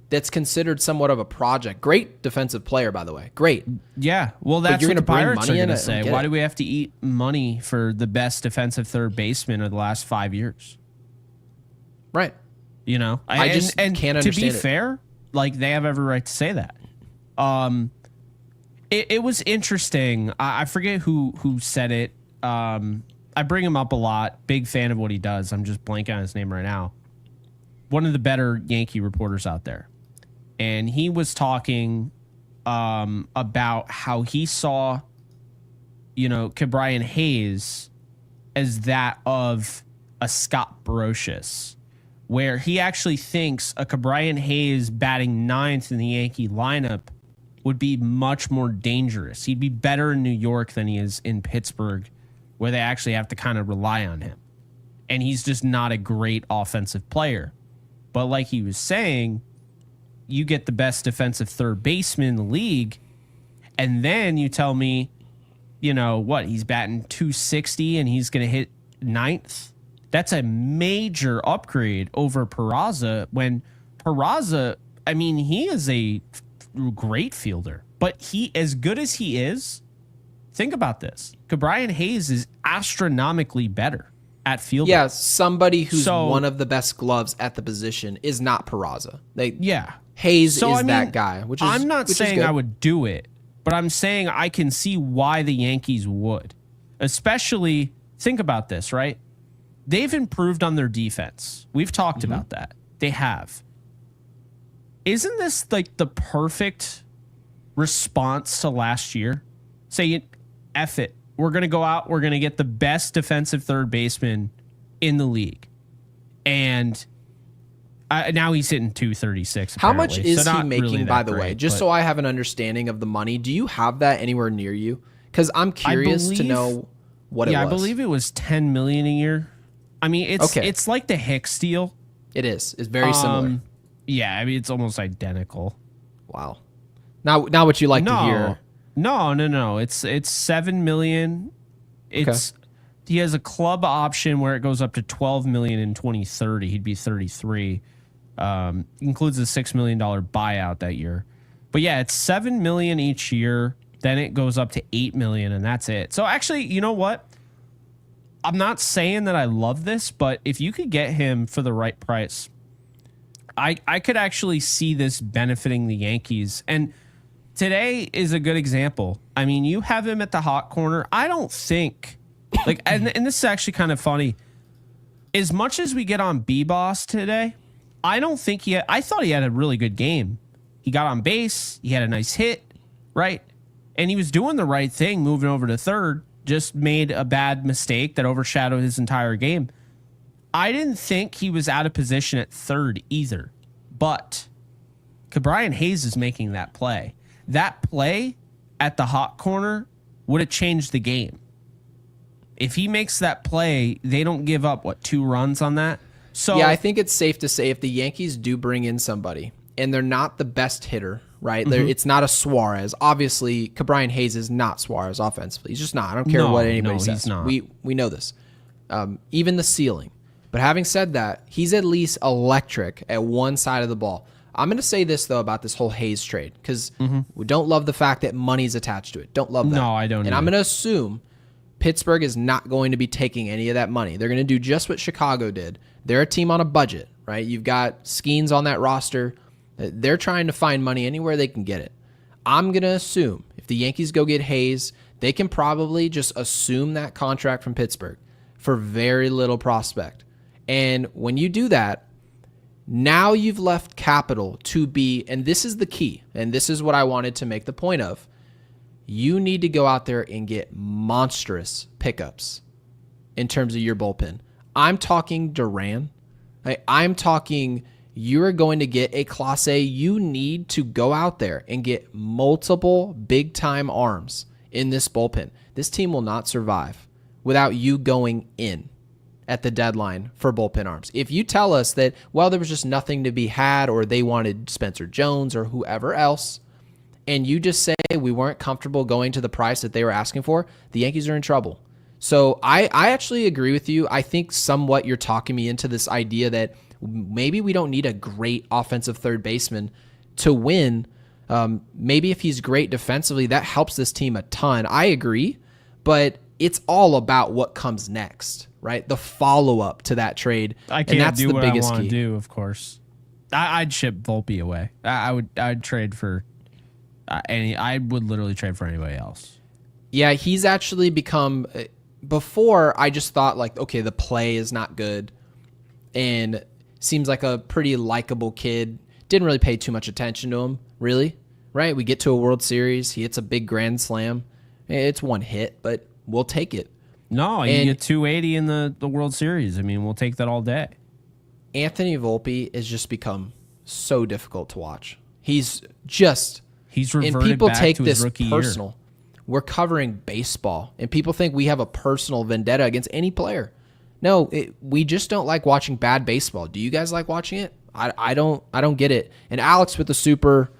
that's considered somewhat of a project? Great defensive player, by the way. Great. Yeah. Well, that's what the Pirates are going to say. Why it. do we have to eat money for the best defensive third baseman of the last 5 years? Right. I just can't understand to be it. fair, like they have every right to say that. It was interesting. I forget who said it. I bring him up a lot. Big fan of what he does. I'm just blanking on his name right now. One of the better Yankee reporters out there. And he was talking about how he saw, Cabrian Hayes as that of a Scott Brocious, where he actually thinks a Cabrian Hayes batting ninth in the Yankee lineup would be much more dangerous. He'd be better in New York than he is in Pittsburgh, where they actually have to kind of rely on him. And he's just not a great offensive player. But like he was saying, you get the best defensive third baseman in the league, and then you tell me, he's batting 260 and he's going to hit ninth. That's a major upgrade over Peraza, when Peraza, I mean, he is a great fielder, but he, as good as he is, think about this. Cabrian Hayes is astronomically better at fielding. Yeah, somebody who's one of the best gloves at the position is not Peraza. Hayes is that guy, which is I'm not saying I would do it, but I'm saying I can see why the Yankees would. Especially, think about this, right? They've improved on their defense. We've talked about that. They have. Isn't this like the perfect response to last year? Say, F it. We're going to go out. We're going to get the best defensive third baseman in the league. And now he's hitting 236. How much is he making, really by the way? Just so I have an understanding of the money. Do you have that anywhere near you? Because I'm curious to know what it was. Yeah, I believe it was $10 million a year. I mean, it's like the Hicks deal. It is. It's very similar. Yeah, I mean, it's almost identical. Wow. Now what you like to hear? No. It's $7 million. He has a club option where it goes up to $12 million in 2030. He'd be 33. Includes a $6 million buyout that year. But yeah, it's $7 million each year. Then it goes up to $8 million, and that's it. So actually, you know what? I'm not saying that I love this, but if you could get him for the right price, I could actually see this benefiting the Yankees. And today is a good example. I mean, you have him at the hot corner. I don't think, and this is actually kind of funny. As much as we get on B-Boss today, I don't think I thought he had a really good game. He got on base. He had a nice hit, right? And he was doing the right thing, moving over to third, just made a bad mistake that overshadowed his entire game. I didn't think he was out of position at third either, but Cabrian Hayes is making that play. That play at the hot corner would have changed the game. If he makes that play, they don't give up, 2 runs on that? So yeah, I think it's safe to say if the Yankees do bring in somebody and they're not the best hitter, right? It's not a Suarez. Obviously, Cabrian Hayes is not Suarez offensively. He's just not. I don't care what anybody says. He's not. We know this. Even the ceiling. But having said that, he's at least electric at one side of the ball. I'm going to say this, though, about this whole Hayes trade, because we don't love the fact that money's attached to it. Don't love that. No, I don't. And I'm going to assume Pittsburgh is not going to be taking any of that money. They're going to do just what Chicago did. They're a team on a budget, right? You've got Skeens on that roster. They're trying to find money anywhere they can get it. I'm going to assume if the Yankees go get Hayes, they can probably just assume that contract from Pittsburgh for very little prospect. And when you do that, now you've left capital to be, and this is the key, and this is what I wanted to make the point of, you need to go out there and get monstrous pickups in terms of your bullpen. I'm talking Duran. I'm talking you're going to get a Class A. You need to go out there and get multiple big-time arms in this bullpen. This team will not survive without you going in at the deadline for bullpen arms. If you tell us that, well, there was just nothing to be had, or they wanted Spencer Jones or whoever else, and you just say we weren't comfortable going to the price that they were asking for, the Yankees are in trouble. So I actually agree with you. I think somewhat you're talking me into this idea that maybe we don't need a great offensive third baseman to win. Maybe if he's great defensively, that helps this team a ton. I agree, but it's all about what comes next, right? The follow-up to that trade. I can't do what I want to do, of course. I'd ship Volpe away. I'd trade for I would literally trade for anybody else. Yeah, he's actually become, before I just thought like, okay, the play is not good and seems like a pretty likable kid. Didn't really pay too much attention to him, really, right? We get to a World Series. He hits a big grand slam. It's one hit, but we'll take it. No, you get 280 in the World Series. I mean, we'll take that all day. Anthony Volpe has just become so difficult to watch. He's reverted and people back take to his this rookie personal. year. We're covering baseball, and people think we have a personal vendetta against any player. No, we just don't like watching bad baseball. Do you guys like watching it? I don't get it. And Alex with the super,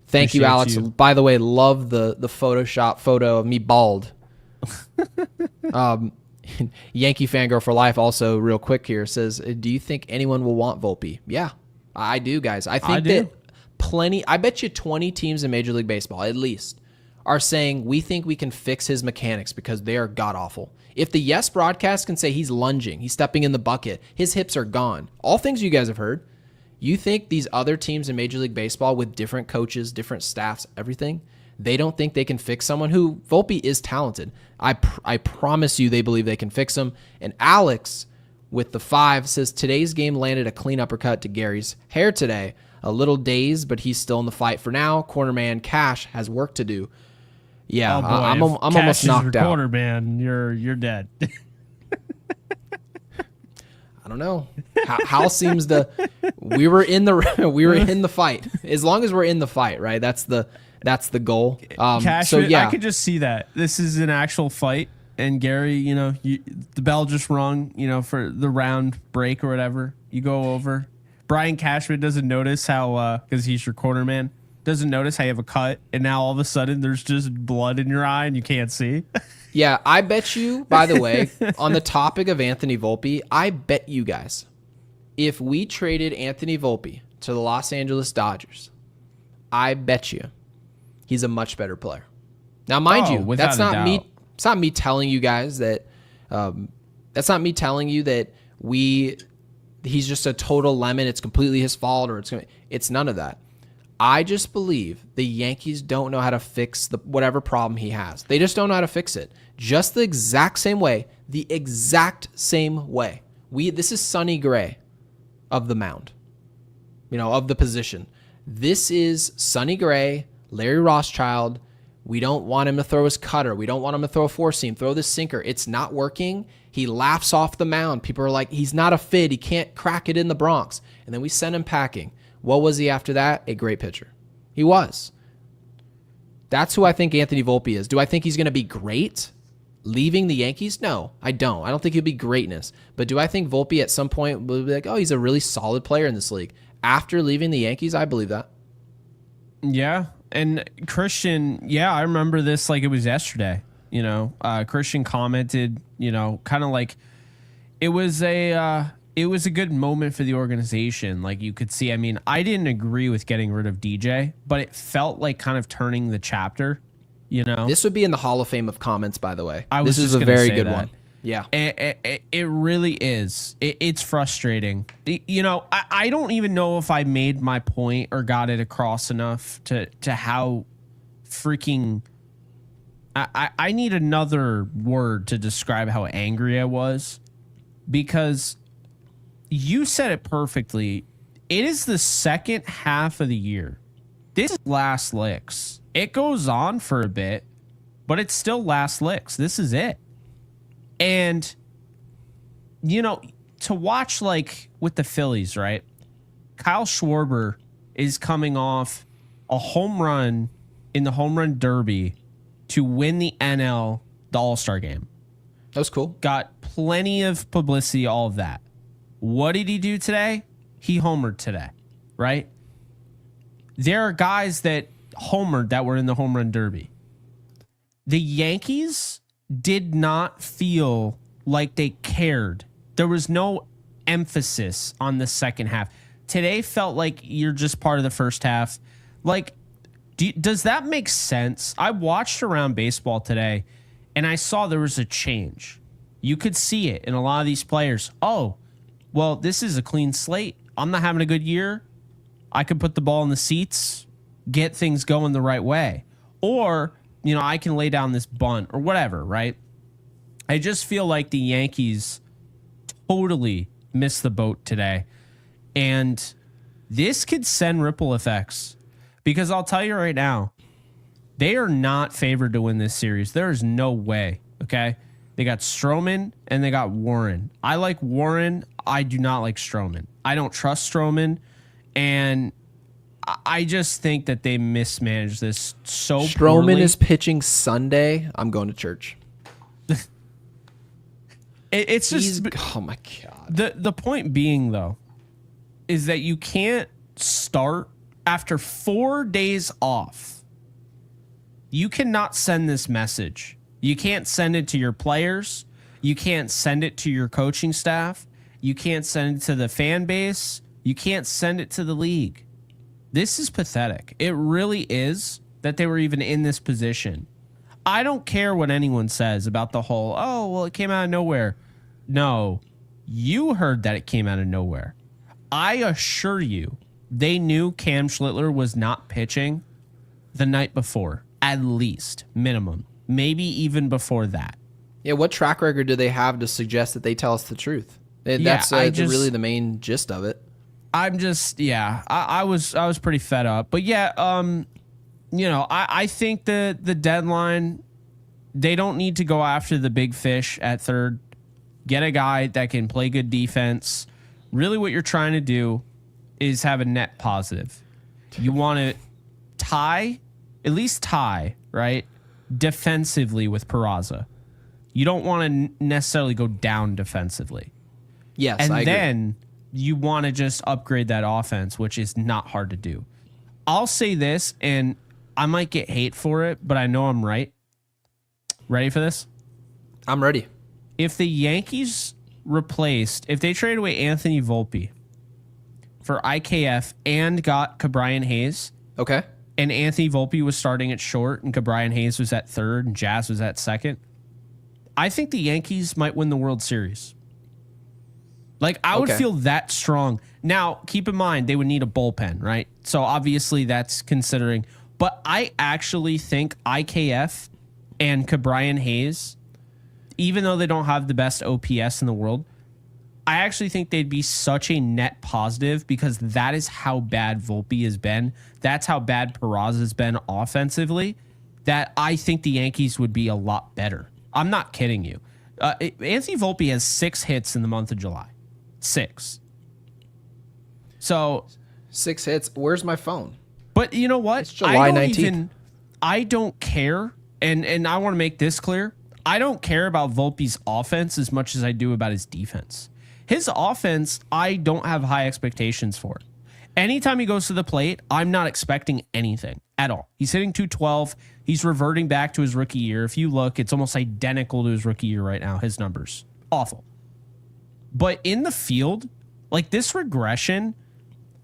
thank you, Alex. By the way, love the Photoshop photo of me bald. Yankee Fangirl for Life also real quick here says, do you think anyone will want Volpe? Yeah, I do, guys. I think that I bet you 20 teams in Major League Baseball at least are saying we think we can fix his mechanics because they are god-awful. If the Yes broadcast can say he's lunging, he's stepping in the bucket, his hips are gone, all things you guys have heard, you think these other teams in Major League Baseball with different coaches, different staffs, everything, they don't think they can fix someone who Volpe is talented. I promise you they believe they can fix him. And Alex with the 5 says today's game landed a clean uppercut to Gary's hair today. A little dazed, but he's still in the fight for now. Cornerman Cash has work to do. Yeah, oh boy, I'm almost knocked out. Cornerman, you're dead. I don't know. Hal seems to. We were in the fight. As long as we're in the fight, right? That's the goal. Cash, so yeah, I could just see that this is an actual fight, and Gary, the bell just rung, for the round break or whatever. You go over. Brian Cashman doesn't notice how, because he's your cornerman, doesn't notice how you have a cut, and now all of a sudden there's just blood in your eye and you can't see. Yeah, I bet you, by the way, on the topic of Anthony Volpe, I bet you guys, if we traded Anthony Volpe to the Los Angeles Dodgers, I bet you he's a much better player. Now, mind you, that's not me. It's not me telling you guys that. That's not me telling you that he's just a total lemon. It's completely his fault, or it's none of that. I just believe the Yankees don't know how to fix whatever problem he has. They just don't know how to fix it. Just the exact same way. The exact same way. This is Sonny Gray of the mound, of the position. This is Sonny Gray, Larry Rothschild. We don't want him to throw his cutter. We don't want him to throw a four seam, throw the sinker. It's not working. He laughs off the mound. People are like, he's not a fit. He can't crack it in the Bronx. And then we send him packing. What was he after that? A great pitcher. He was. That's who I think Anthony Volpe is. Do I think he's going to be great leaving the Yankees? No, I don't. I don't think he'll be greatness. But do I think Volpe at some point will be like, oh, he's a really solid player in this league? After leaving the Yankees, I believe that. Yeah. And Christian, yeah, I remember this like it was yesterday. Christian commented, kind of like it was a good moment for the organization. Like you could see, I mean, I didn't agree with getting rid of DJ, but it felt like kind of turning the chapter, This would be in the Hall of Fame of comments, by the way. I was This is just a gonna very say good that. one. Yeah. It really is. It's frustrating. I don't even know if I made my point or got it across enough to how freaking. I need another word to describe how angry I was, because you said it perfectly. It is the second half of the year. This is last licks. It goes on for a bit, but it's still last licks. This is it. And, to watch, like, with the Phillies, right? Kyle Schwarber is coming off a home run in the home run derby to win the NL, the All-Star game. That was cool. Got plenty of publicity, all of that. What did he do today? He homered today, right? There are guys that homered that were in the home run derby. The Yankees did not feel like they cared. There was no emphasis on the second half. Today felt like you're just part of the first half. Like, does that make sense? I watched around baseball today, and I saw there was a change. You could see it in a lot of these players. Oh, well, this is a clean slate. I'm not having a good year. I could put the ball in the seats, get things going the right way. Or, I can lay down this bunt or whatever, right? I just feel like the Yankees totally missed the boat today. And this could send ripple effects, because I'll tell you right now, they are not favored to win this series. There is no way, okay? They got Stroman and they got Warren. I like Warren. I do not like Stroman. I don't trust Stroman. And I just think that they mismanaged this so Stroman poorly. is pitching Sunday. I'm going to church. It's just, oh my God. the point being, though, is that you can't start after 4 days off. You cannot send this message. You can't send it to your players. You can't send it to your coaching staff. You can't send it to the fan base. You can't send it to the league. This is pathetic. It really is that they were even in this position. I don't care what anyone says about the whole, oh, well, it came out of nowhere. No, you heard that it came out of nowhere. I assure you, they knew Cam Schlittler was not pitching the night before, at least, minimum. Maybe even before that. Yeah, what track record do they have to suggest that they tell us the truth? That's really the main gist of it. I'm just, I was pretty fed up. But yeah, I think the deadline, they don't need to go after the big fish at third. Get a guy that can play good defense. Really what you're trying to do is have a net positive. You want to at least tie, right? Defensively with Peraza. You don't want to necessarily go down defensively. Yes, and I agree. then you want to just upgrade that offense, which is not hard to do. I'll say this, and I might get hate for it, but I know I'm right. Ready for this? I'm ready. If the Yankees if they traded away Anthony Volpe for IKF and got Cabrian Hayes, Okay. and Anthony Volpe was starting at short and Cabrian Hayes was at third and Jazz was at second, I think the Yankees might win the World Series. Like, I would feel that strong. Now, keep in mind, they would need a bullpen, right? So, obviously, that's considering. But I actually think IKF and Cabrian Hayes, even though they don't have the best OPS in the world, I actually think they'd be such a net positive, because that is how bad Volpe has been. That's how bad Peraza has been offensively, that I think the Yankees would be a lot better. I'm not kidding you. Anthony Volpe has 6 hits in the month of July. 6. So 6 hits. Where's my phone? But you know what? It's July 19th. I don't care, and I want to make this clear. I don't care about Volpe's offense as much as I do about his defense. His offense, I don't have high expectations for. Anytime he goes to the plate, I'm not expecting anything at all. He's hitting 212. He's reverting back to his rookie year. If you look, it's almost identical to his rookie year right now, his numbers. Awful. But in the field, like this regression,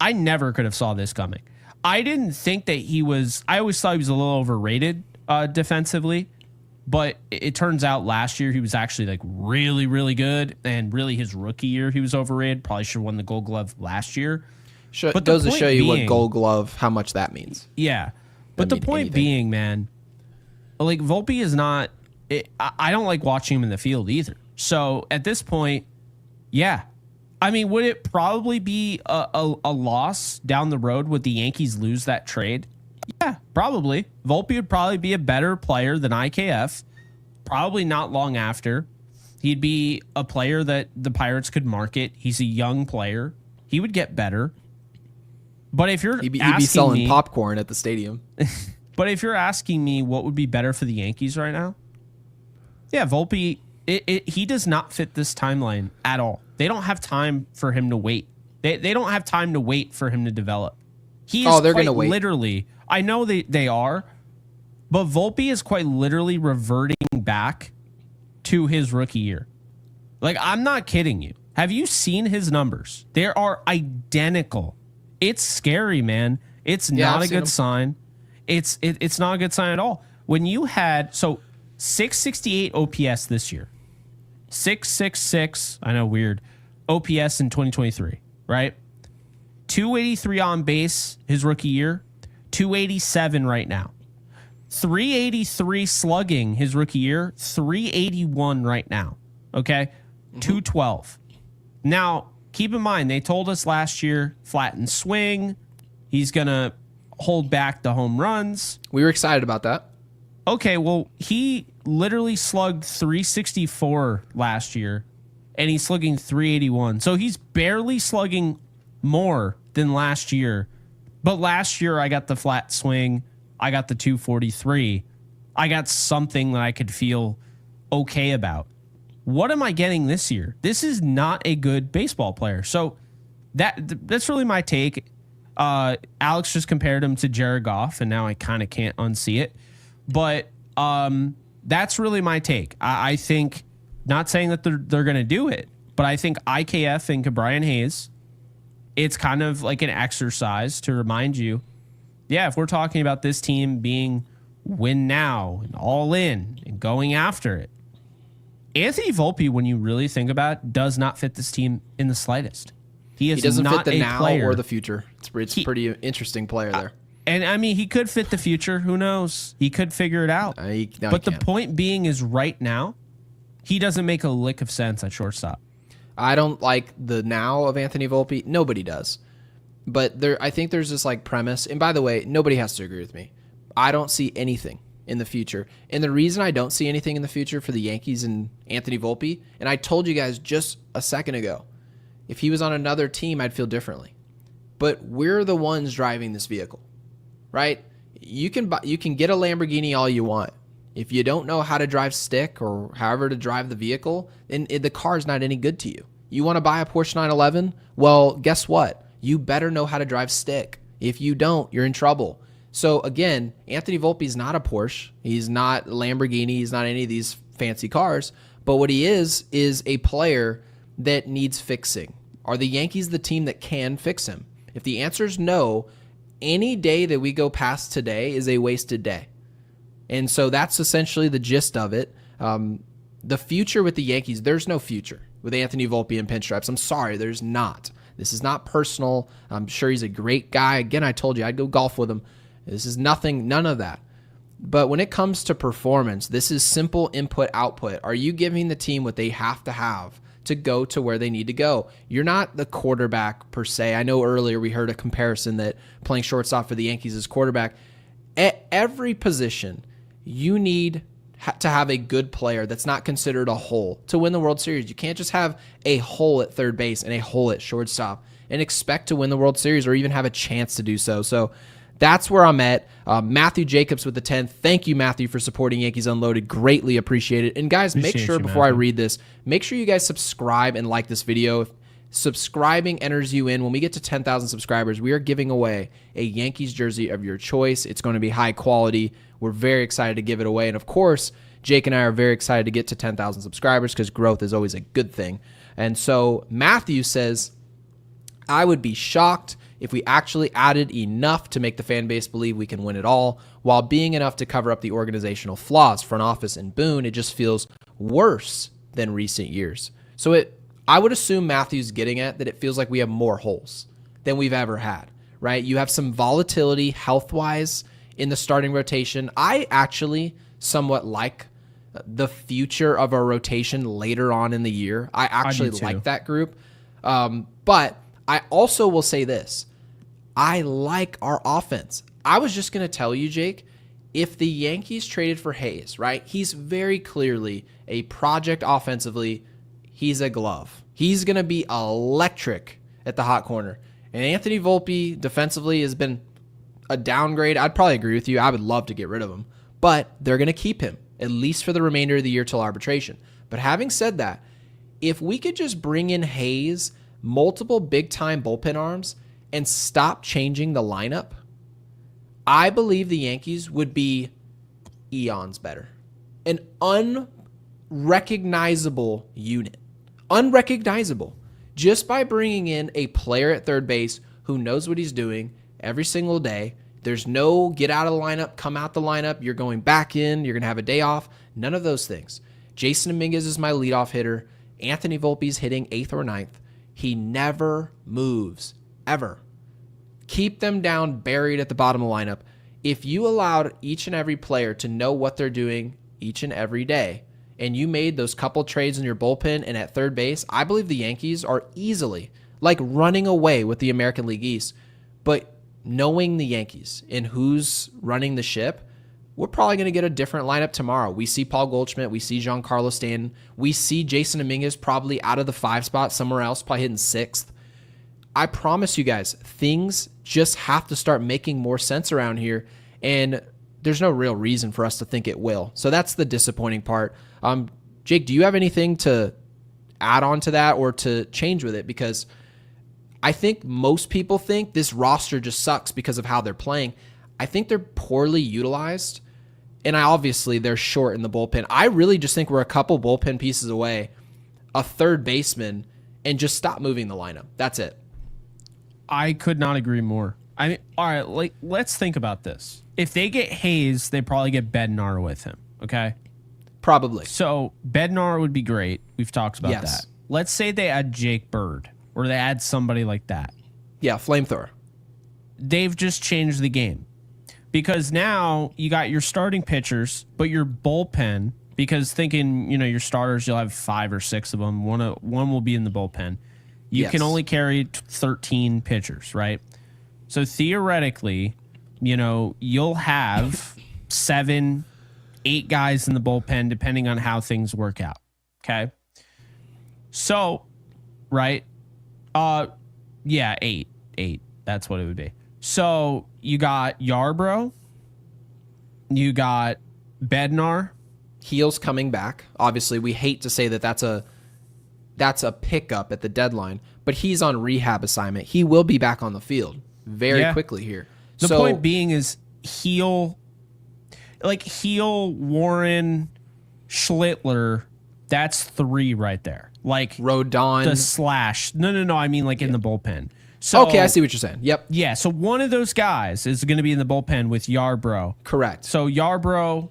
I never could have saw this coming. I didn't think that I always thought he was a little overrated defensively. But it turns out last year he was actually like really, really good. And really his rookie year he was overrated. Probably should have won the Gold Glove last year. But goes to show you what Gold Glove, how much that means. Yeah. But the point being, man, like Volpe is not, I don't like watching him in the field either. So at this point, yeah. I mean, would it probably be a loss down the road? Would the Yankees lose that trade? Yeah, probably. Volpe would probably be a better player than IKF. Probably not long after. He'd be a player that the Pirates could market. He's a young player. He would get better. But if you're he'd be selling popcorn at the stadium. But if you're asking me what would be better for the Yankees right now, yeah, Volpe, he does not fit this timeline at all. They don't have time for him to wait. They don't have time to wait for him to develop. He is they're going to wait. Literally, I know they are, but Volpe is quite literally reverting back to his rookie year. Like, I'm not kidding you. Have you seen his numbers? They are identical. It's scary, man. It's not a good sign. It's not a good sign at all. When you had 668 OPS this year, 666, I know, weird, OPS in 2023, right? 283 on base his rookie year, 287 right now. 383 slugging his rookie year, 381 right now. Okay? 212. Now, keep in mind, they told us last year, flatten swing. He's going to hold back the home runs. We were excited about that. Okay, well, he literally slugged 364 last year, and he's slugging 381. So he's barely slugging more than last year. But last year, I got the flat swing. I got the 243. I got something that I could feel okay about. What am I getting this year? This is not a good baseball player. So that's really my take. Alex just compared him to Jared Goff, and now I kind of can't unsee it. But that's really my take. I think, not saying that they're going to do it, but I think IKF and Brian Hayes, it's kind of like an exercise to remind you, yeah, if we're talking about this team being win now and all in and going after it, Anthony Volpe, when you really think about it, does not fit this team in the slightest. He doesn't not fit the a now player. Or the future. It's a pretty interesting player there. And I mean, he could fit the future. Who knows? He could figure it out. But the point being is right now, he doesn't make a lick of sense at shortstop. I don't like the now of Anthony Volpe. Nobody does. But I think there's this like premise. And by the way, nobody has to agree with me. I don't see anything in the future. And the reason I don't see anything in the future for the Yankees and Anthony Volpe, and I told you guys just a second ago, if he was on another team, I'd feel differently. But we're the ones driving this vehicle, right? You can get a Lamborghini all you want. If you don't know how to drive stick or however to drive the vehicle, then the car is not any good to you. You want to buy a Porsche 911? Well, guess what? You better know how to drive stick. If you don't, you're in trouble. So again, Anthony Volpe is not a Porsche. He's not a Lamborghini. He's not any of these fancy cars. But what he is a player that needs fixing. Are the Yankees the team that can fix him? If the answer is no, any day that we go past today is a wasted day. And so that's essentially the gist of it. The future with the Yankees, there's no future with Anthony Volpe and pinstripes. I'm sorry, there's not. This is not personal. I'm sure he's a great guy. Again, I told you I'd go golf with him. This is none of that. But when it comes to performance, this is simple input output. Are you giving the team what they have to go to where they need to go? You're not the quarterback per se. I know earlier we heard a comparison that playing shortstop for the Yankees is quarterback. At every position, you need to have a good player that's not considered a hole to win the World Series. You can't just have a hole at third base and a hole at shortstop and expect to win the World Series or even have a chance to do so. So that's where I'm at. Matthew Jacobs with the 10th. Thank you, Matthew, for supporting Yankees Unloaded. Greatly appreciate it. And guys, make sure before I read this, make sure you guys subscribe and like this video. Subscribing enters you in. When we get to 10,000 subscribers, we are giving away a Yankees jersey of your choice. It's going to be high quality. We're very excited to give it away. And of course, Jake and I are very excited to get to 10,000 subscribers because growth is always a good thing. And so Matthew says, I would be shocked if we actually added enough to make the fan base believe we can win it all while being enough to cover up the organizational flaws. Front office and Boone, it just feels worse than recent years. So I would assume Matthew's getting at that it feels like we have more holes than we've ever had, right? You have some volatility health-wise in the starting rotation. I actually somewhat like the future of our rotation later on in the year. I actually like that group. But I also will say this. I like our offense. I was just going to tell you, Jake, if the Yankees traded for Hayes, right? He's very clearly a project offensively. He's a glove. He's going to be electric at the hot corner. And Anthony Volpe defensively has been a downgrade. I'd probably agree with you. I would love to get rid of him. But they're going to keep him, at least for the remainder of the year till arbitration. But having said that, if we could just bring in Hayes, multiple big-time bullpen arms, and stop changing the lineup, I believe the Yankees would be eons better. An unrecognizable unit. Unrecognizable. Just by bringing in a player at third base who knows what he's doing every single day. There's no get out of the lineup, come out the lineup, you're going back in, you're going to have a day off. None of those things. Jason Dominguez is my leadoff hitter. Anthony Volpe's hitting 8th or 9th. He never moves, ever. Keep them down, buried at the bottom of the lineup. If you allowed each and every player to know what they're doing each and every day, and you made those couple trades in your bullpen and at third base, I believe the Yankees are easily like running away with the American League East. But knowing the Yankees and who's running the ship, we're probably going to get a different lineup tomorrow. We see Paul Goldschmidt. We see Giancarlo Stanton. We see Jason Dominguez probably out of the 5 spot somewhere else, probably hitting 6th. I promise you guys, things just have to start making more sense around here, and there's no real reason for us to think it will. So that's the disappointing part. Jake, do you have anything to add on to that or to change with it? Because I think most people think this roster just sucks because of how they're playing. I think they're poorly utilized, and obviously they're short in the bullpen. I really just think we're a couple bullpen pieces away, a third baseman, and just stop moving the lineup. That's it. I could not agree more. I mean, all right, let's think about this. If they get Hayes, they probably get Bednar with him, okay? Probably. So Bednar would be great. We've talked about Yes. that. Let's say they add Jake Bird or they add somebody like that. Yeah, flamethrower. They've just changed the game because now you got your starting pitchers, but your bullpen, because thinking, your starters, you'll have 5 or 6 of them. One will be in the bullpen. You Yes. can only carry 13 pitchers, right? So theoretically, you'll have 7, 8 guys in the bullpen, depending on how things work out. Okay. So, right. Yeah, 8. That's what it would be. So you got Yarbrough. You got Bednar. Heel's coming back. Obviously, we hate to say that that's a pickup at the deadline, but he's on rehab assignment. He will be back on the field very quickly here. The point being is Heel, Warren, Schlittler, that's 3 right there. Like Rodon. the slash. No. I mean in the bullpen. So, okay, I see what you're saying. Yep. Yeah, so one of those guys is going to be in the bullpen with Yarbrough. Correct. So Yarbrough,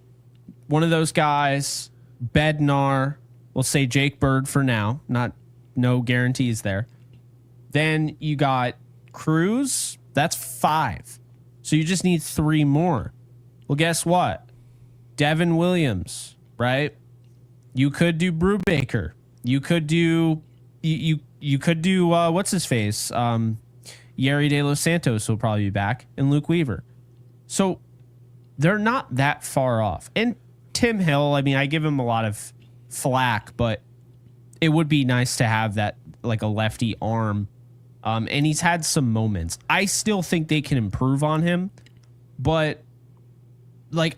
one of those guys, Bednar, we'll say Jake Bird for now. No guarantees there. Then you got Cruz. That's 5. So you just need 3 more. Well, guess what? Devin Williams, right? You could do Brubaker. You could do you could do what's his face? Yeri De Los Santos will probably be back, and Luke Weaver. So they're not that far off. And Tim Hill, I mean, I give him a lot of flack, but it would be nice to have that, like a lefty arm. And he's had some moments. I still think they can improve on him, but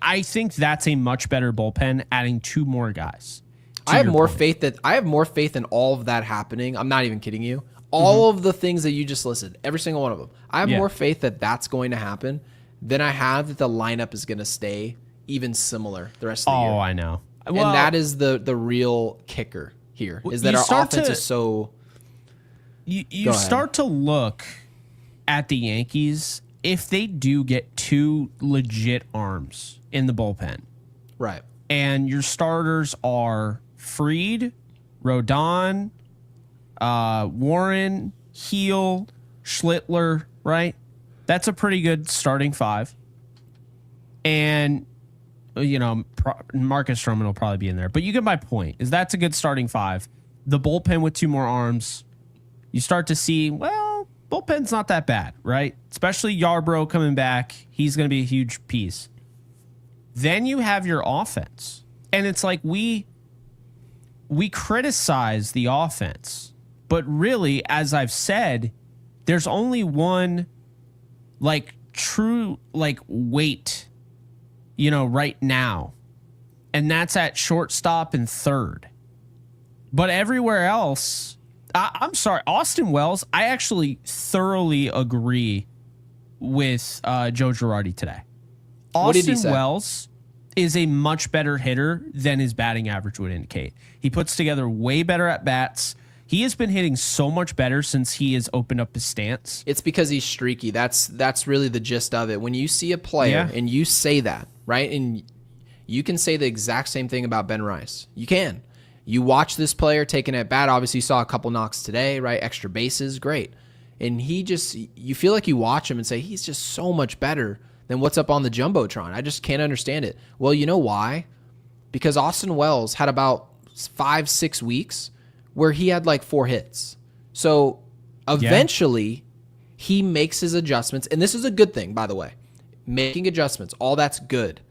I think that's a much better bullpen adding 2 more guys. I have more faith in all of that happening. I'm not even kidding you. All of the things that you just listed, every single one of them. I have Yeah. more faith that that's going to happen than I have that the lineup is going to stay even similar the rest of the year. Oh, I know. And that is the real kicker here, is that you our start offense to- is so... You Go ahead. start to look at the Yankees if they do get 2 legit arms in the bullpen, Right. and your starters are Fried, Rodon, Warren, Heel, Schlittler, right? That's a pretty good starting 5. And, Marcus Stroman will probably be in there. But you get my point, is that's a good starting 5. The bullpen with 2 more arms, you start to see, well, bullpen's not that bad, right? Especially Yarbrough coming back. He's going to be a huge piece. Then you have your offense. And it's like we criticize the offense. But really, as I've said, there's only one true weight, right now. And that's at shortstop and third. But everywhere else, I'm sorry, Austin Wells, I actually thoroughly agree with Joe Girardi today. What did he Austin say? Wells is a much better hitter than his batting average would indicate. He puts together way better at bats. He has been hitting so much better since he has opened up his stance. It's because he's streaky. That's really the gist of it. When you see a player and you say that, right? And you can say the exact same thing about Ben Rice. You can. You watch this player taking at bat. Obviously, you saw a couple knocks today, right? Extra bases, great. And you feel like you watch him and say, he's just so much better than what's up on the Jumbotron. I just can't understand it. Well, you know why? Because Austin Wells had about 5-6 weeks where he had 4 hits. So eventually he makes his adjustments. And this is a good thing, by the way. Making adjustments, all that's good.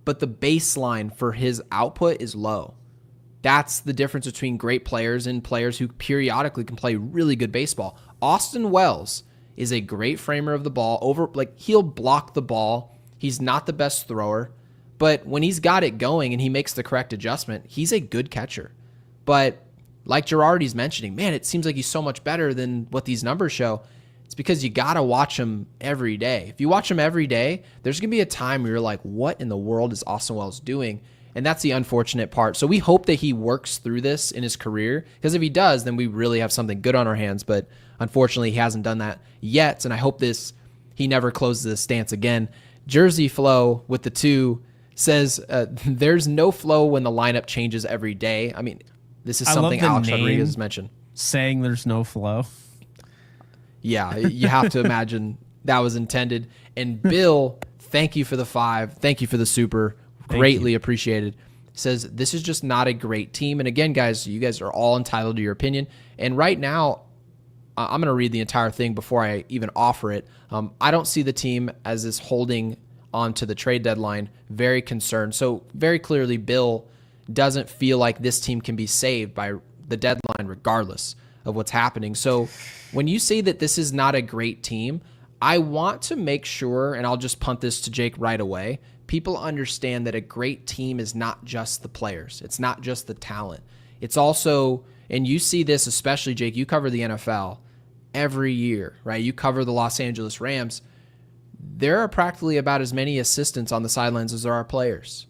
But the baseline for his output is low. That's the difference between great players and players who periodically can play really good baseball. Austin Wells is a great framer of the ball. He'll block the ball. He's not the best thrower. But when he's got it going and he makes the correct adjustment, he's a good catcher. But like Girardi's mentioning, man, it seems like he's so much better than what these numbers show. It's because you got to watch him every day. If you watch him every day, there's going to be a time where you're like, what in the world is Austin Wells doing? And that's the unfortunate part. So we hope that he works through this in his career, because if he does, then we really have something good on our hands. But unfortunately, he hasn't done that yet. And I hope he never closes this stance again. Jersey Flow with the 2 says there's no flow when the lineup changes every day. I mean, this is something Alex Rodriguez mentioned. Saying there's no flow. Yeah, you have to imagine that was intended. And Bill, thank you for the 5. Thank you for the super. Greatly appreciated. Says this is just not a great team. And again, guys, you guys are all entitled to your opinion. And right now, I'm going to read the entire thing before I even offer it. I don't see the team as is holding on to the trade deadline. Very concerned. So very clearly, Bill doesn't feel like this team can be saved by the deadline regardless of what's happening. So when you say that this is not a great team, I want to make sure, and I'll just punt this to Jake right away, people understand that a great team is not just the players. It's not just the talent. It's also, and you see this especially, Jake, you cover the NFL every year, right? You cover the Los Angeles Rams. There are practically about as many assistants on the sidelines as there are players.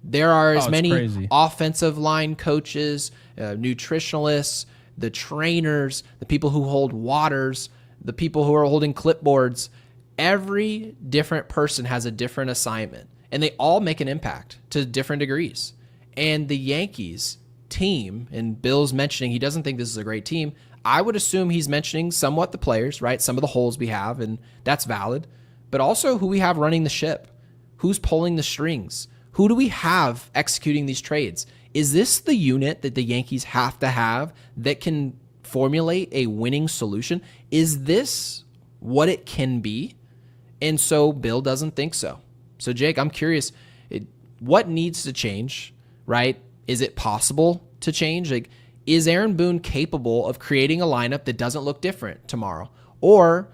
There are as many offensive line coaches, nutritionalists, the trainers, the people who hold waters, the people who are holding clipboards. Every different person has a different assignment, and they all make an impact to different degrees. And the Yankees team, and Bill's mentioning he doesn't think this is a great team. I would assume he's mentioning somewhat the players, right? Some of the holes we have, and that's valid. But also who we have running the ship. Who's pulling the strings? Who do we have executing these trades? Is this the unit that the Yankees have to have that can formulate a winning solution? Is this what it can be? And so Bill doesn't think so. So Jake, I'm curious, what needs to change, right? Is it possible to change? Like, is Aaron Boone capable of creating a lineup that doesn't look different tomorrow? Or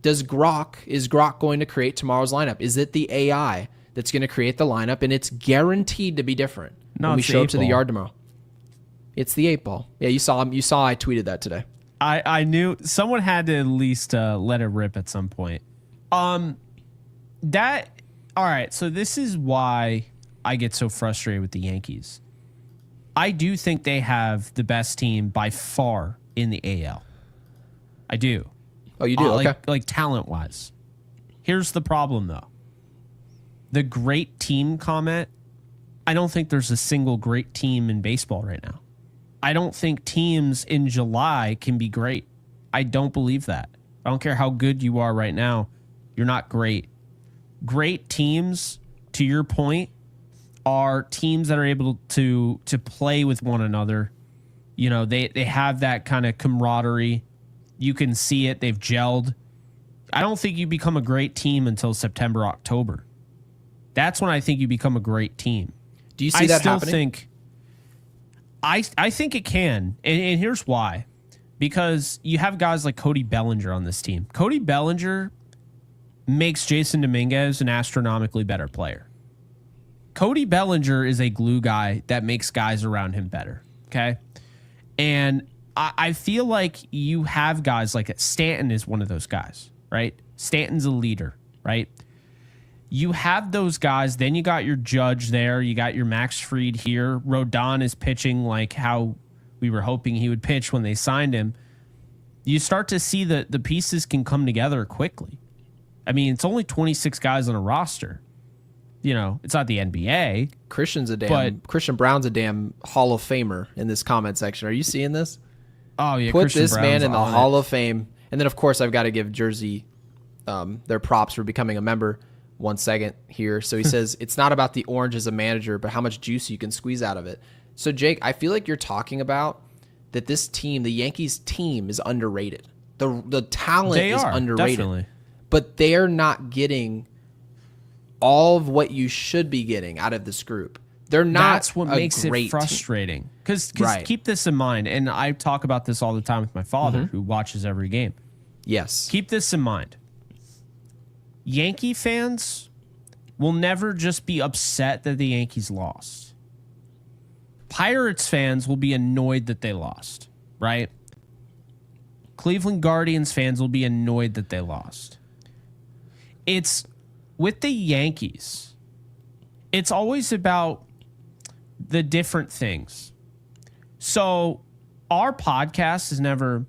is Grok going to create tomorrow's lineup? Is it the AI that's going to create the lineup, and it's guaranteed to be different when we show up to the yard tomorrow? It's the 8 ball. Yeah, you saw him. You saw I tweeted that today. I knew someone had to at least let it rip at some point. That all right. So this is why I get so frustrated with the Yankees. I do think they have the best team by far in the AL. I do. Oh, you do? Okay. Like talent wise. Here's the problem though. The great team comment. I don't think there's a single great team in baseball right now. I don't think teams in July can be great. I don't believe that. I don't care how good you are right now. You're not great. Great teams, to your point, are teams that are able to play with one another. You know, they have that kind of camaraderie. You can see it. They've gelled. I don't think you become a great team until September, October. That's when I think you become a great team. Do you see that happening? I think it can. And here's why. Because you have guys like Cody Bellinger on this team. Cody Bellinger makes Jason Dominguez an astronomically better player. Cody Bellinger is a glue guy that makes guys around him better. Okay. And I feel like you have guys like Stanton is one of those guys, right? Stanton's a leader, right? You have those guys. Then you got your Judge there. You got your Max Fried here. Rodon is pitching like how we were hoping he would pitch when they signed him. You start to see that the pieces can come together quickly. I mean, it's only 26 guys on a roster. You know, it's not the NBA. Christian Brown's a damn Hall of Famer in this comment section. Are you seeing this? Oh yeah, put Christian this Brown's man in the on Hall it. of Fame, and then of course I've got to give Jersey their props for becoming a member. 1 second here. So he says it's not about the orange as a manager, but how much juice you can squeeze out of it. So Jake, I feel like you're talking about that this team, the Yankees team, is underrated. The talent is underrated, definitely. but they're not getting all of what you should be getting out of this group. They're not. That's what makes it frustrating. Because keep this in mind, and I talk about this all the time with my father, who watches every game. Yes. Keep this in mind. Yankee fans will never just be upset that the Yankees lost. Pirates fans will be annoyed that they lost, right? Cleveland Guardians fans will be annoyed that they lost. It's with the Yankees, it's always about the different things. So our podcast is never,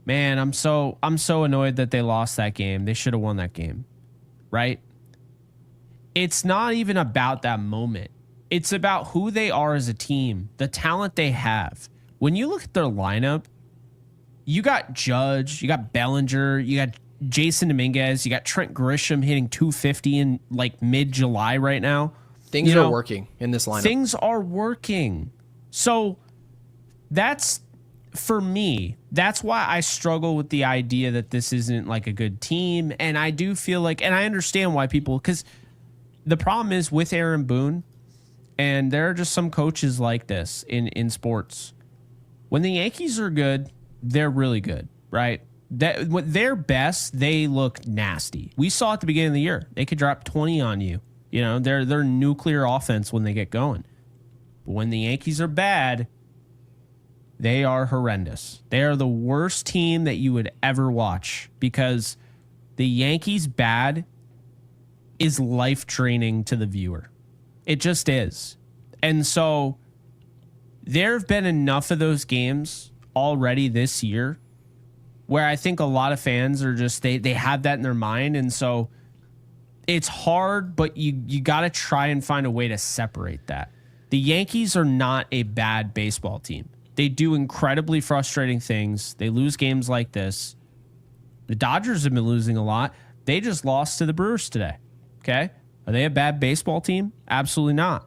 man, I'm so annoyed that they lost that game. They should have won that game, right? It's not even about that moment. It's about who they are as a team, the talent they have. When you look at their lineup, you got Judge, you got Bellinger, you got Jason Dominguez, you got Trent Grisham hitting 250 in like mid-July right now. Things are working in this lineup. Things are working. So that's, for me, that's why I struggle with the idea that this isn't like a good team. And I do feel like, and I understand why people, because the problem is with Aaron Boone, and there are just some coaches like this in sports. When the Yankees are good, they're really good, right? That when they're best, they look nasty. We saw at the beginning of the year, they could drop 20 on you. You know, they're nuclear offense when they get going. But when the Yankees are bad, they are horrendous. They are the worst team that you would ever watch because the Yankees bad is life-draining to the viewer. It just is. And so there have been enough of those games already this year where I think a lot of fans are just, they have that in their mind. And so it's hard, but you got to try and find a way to separate that. The Yankees are not a bad baseball team. They do incredibly frustrating things. They lose games like this. The Dodgers have been losing a lot. They just lost to the Brewers today. Okay? Are they a bad baseball team? Absolutely not.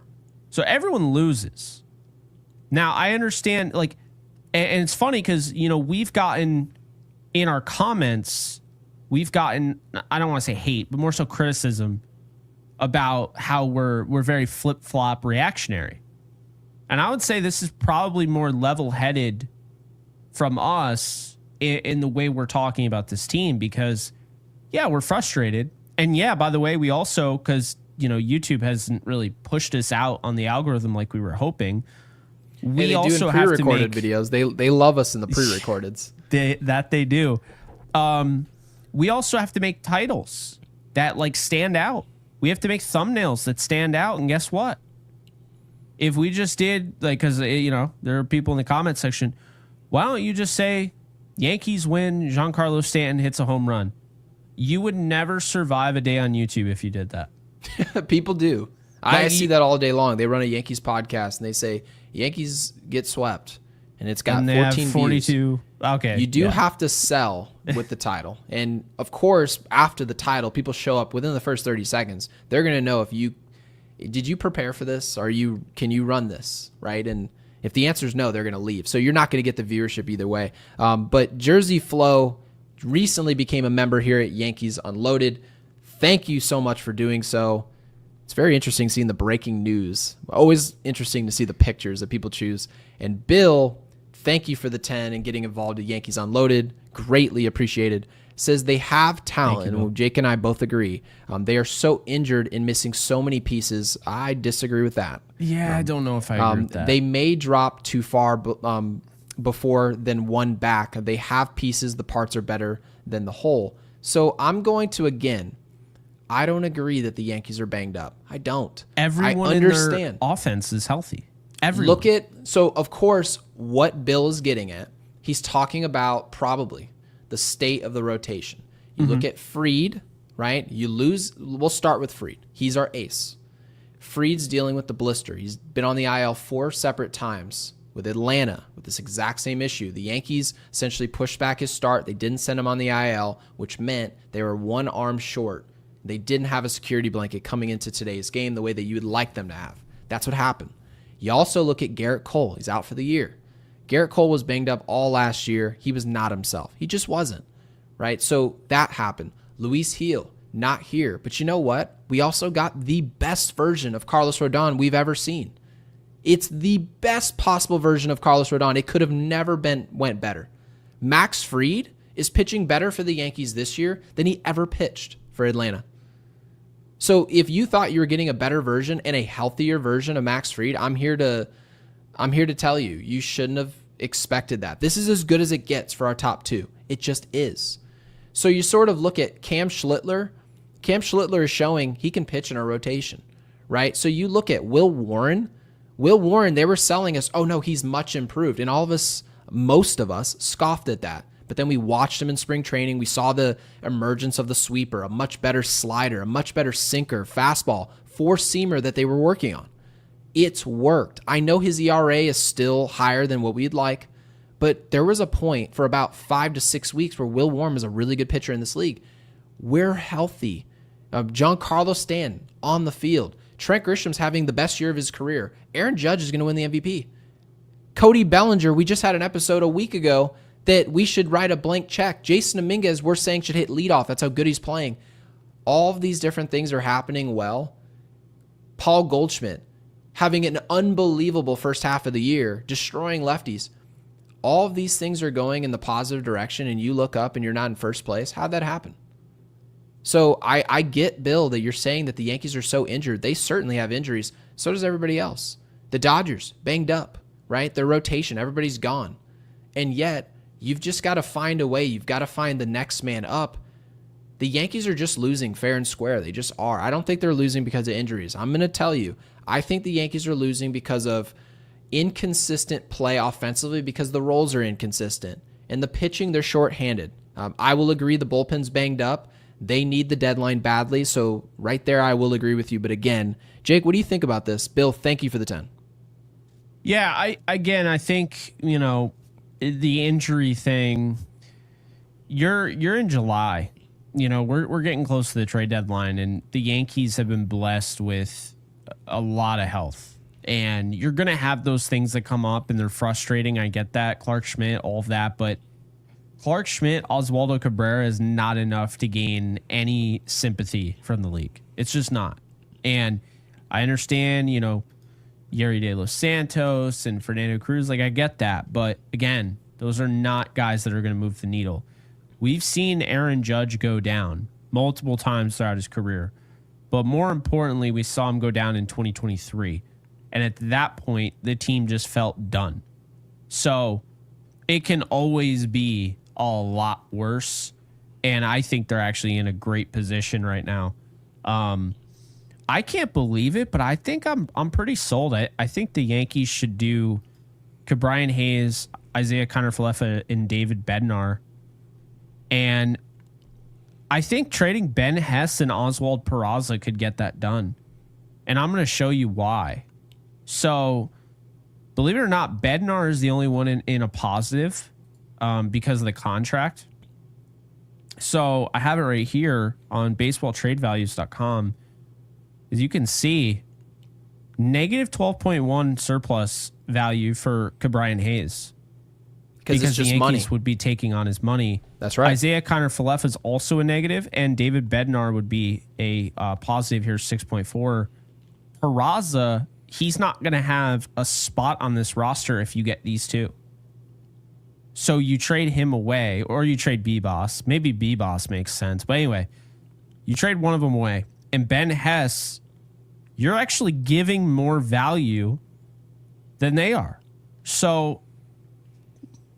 So everyone loses. Now, I understand, like, and it's funny because, you know, we've gotten, in our comments, we've gotten, I don't want to say hate, but more so criticism about how we're very flip-flop reactionary. And I would say this is probably more level-headed from us in the way we're talking about this team because, yeah, we're frustrated. And, yeah, by the way, we also, because, you know, YouTube hasn't really pushed us out on the algorithm like we were hoping. We also have to make videos. They love us in the pre-recordeds. they do. We also have to make titles that like stand out. We have to make thumbnails that stand out. And guess what? If we just did like, because there are people in the comment section. Why don't you just say Yankees win, Giancarlo Stanton hits a home run? You would never survive a day on YouTube if you did that. People do. I see that all day long. They run a Yankees podcast and they say Yankees get swept, and it's got 14 42 views. Okay. You do have to sell with the title. And of course, after the title, people show up within the first 30 seconds. They're going to know did you prepare for this? Can you run this? Right. And if the answer is no, they're going to leave. So you're not going to get the viewership either way. But Jersey Flo recently became a member here at Yankees Unloaded. Thank you so much for doing so. It's very interesting seeing the breaking news. Always interesting to see the pictures that people choose. And Bill, thank you for the 10 and getting involved at Yankees Unloaded. Greatly appreciated. Says they have talent, and Jake and I both agree. They are so injured and missing so many pieces. I disagree with that. Yeah, I don't know if I agree with that. They may drop too far before than one back. They have pieces. The parts are better than the whole. So I'm going to, again, I don't agree that the Yankees are banged up. I don't. Everyone in their offense is healthy. Everyone. So of course, what Bill is getting at, he's talking about probably the state of the rotation. You look at Fried, right? We'll start with Fried. He's our ace. Fried's dealing with the blister. He's been on the IL 4 separate times with Atlanta with this exact same issue. The Yankees essentially pushed back his start. They didn't send him on the IL, which meant they were one arm short. They didn't have a security blanket coming into today's game the way that you would like them to have. That's what happened. You also look at Garrett Cole. He's out for the year. Garrett Cole was banged up all last year. He was not himself. He just wasn't, right? So that happened. Luis Gil, not here. But you know what? We also got the best version of Carlos Rodon we've ever seen. It's the best possible version of Carlos Rodon. It could have never went better. Max Fried is pitching better for the Yankees this year than he ever pitched for Atlanta. So if you thought you were getting a better version and a healthier version of Max Fried, I'm here to tell you, you shouldn't have expected that. This is as good as it gets for our top two. It just is. So you sort of look at Cam Schlittler. Cam Schlittler is showing he can pitch in a rotation, right? So you look at Will Warren. Will Warren, they were selling us, oh no, he's much improved. And most of us scoffed at that. But then we watched him in spring training. We saw the emergence of the sweeper, a much better slider, a much better sinker, fastball, four-seamer that they were working on. It's worked. I know his ERA is still higher than what we'd like, but there was a point for about 5 to 6 weeks where Will Warren was a really good pitcher in this league. We're healthy. Giancarlo Stanton on the field. Trent Grisham's having the best year of his career. Aaron Judge is going to win the MVP. Cody Bellinger, we just had an episode a week ago that we should write a blank check. Jason Dominguez, we're saying, should hit leadoff. That's how good he's playing. All of these different things are happening well. Paul Goldschmidt having an unbelievable first half of the year, destroying lefties. All of these things are going in the positive direction, and you look up and you're not in first place. How'd that happen? So I get, Bill, that you're saying that the Yankees are so injured. They certainly have injuries. So does everybody else. The Dodgers, banged up, right? Their rotation, everybody's gone. And yet, you've just got to find a way. You've got to find the next man up. The Yankees are just losing fair and square. They just are. I don't think they're losing because of injuries. I'm going to tell you, I think the Yankees are losing because of inconsistent play offensively because the roles are inconsistent. And the pitching, they're shorthanded. I will agree the bullpen's banged up. They need the deadline badly. So right there, I will agree with you. But again, Jake, what do you think about this? Bill, thank you for the 10. Yeah, I think, the injury thing, you're in July. We're getting close to the trade deadline, and the Yankees have been blessed with a lot of health. And you're going to have those things that come up, and they're frustrating. I get that. Clark Schmidt, all of that. But Clark Schmidt, Oswaldo Cabrera is not enough to gain any sympathy from the league. It's just not. And I understand, Yeri De Los Santos and Fernando Cruz. I get that. But again, those are not guys that are going to move the needle. We've seen Aaron Judge go down multiple times throughout his career. But more importantly, we saw him go down in 2023. And at that point, the team just felt done. So it can always be a lot worse. And I think they're actually in a great position right now. I can't believe it, but I think I'm pretty sold. I think the Yankees should do Ke'Bryan Hayes, Isaiah Kiner-Falefa, and David Bednar. And I think trading Ben Hess and Oswald Peraza could get that done. And I'm going to show you why. So, believe it or not, Bednar is the only one in a positive because of the contract. So, I have it right here on baseballtradevalues.com. As you can see, negative 12.1 surplus value for Ke'Bryan Hayes. Because it's just the Yankees money. would be taking on his money. That's right. Isaiah Kiner-Falefa is also a negative, and David Bednar would be a positive here, 6.4. Peraza, he's not going to have a spot on this roster if you get these two. So you trade him away, or you trade B-Boss. Maybe B-Boss makes sense. But anyway, you trade one of them away. And Ben Hess, you're actually giving more value than they are. So,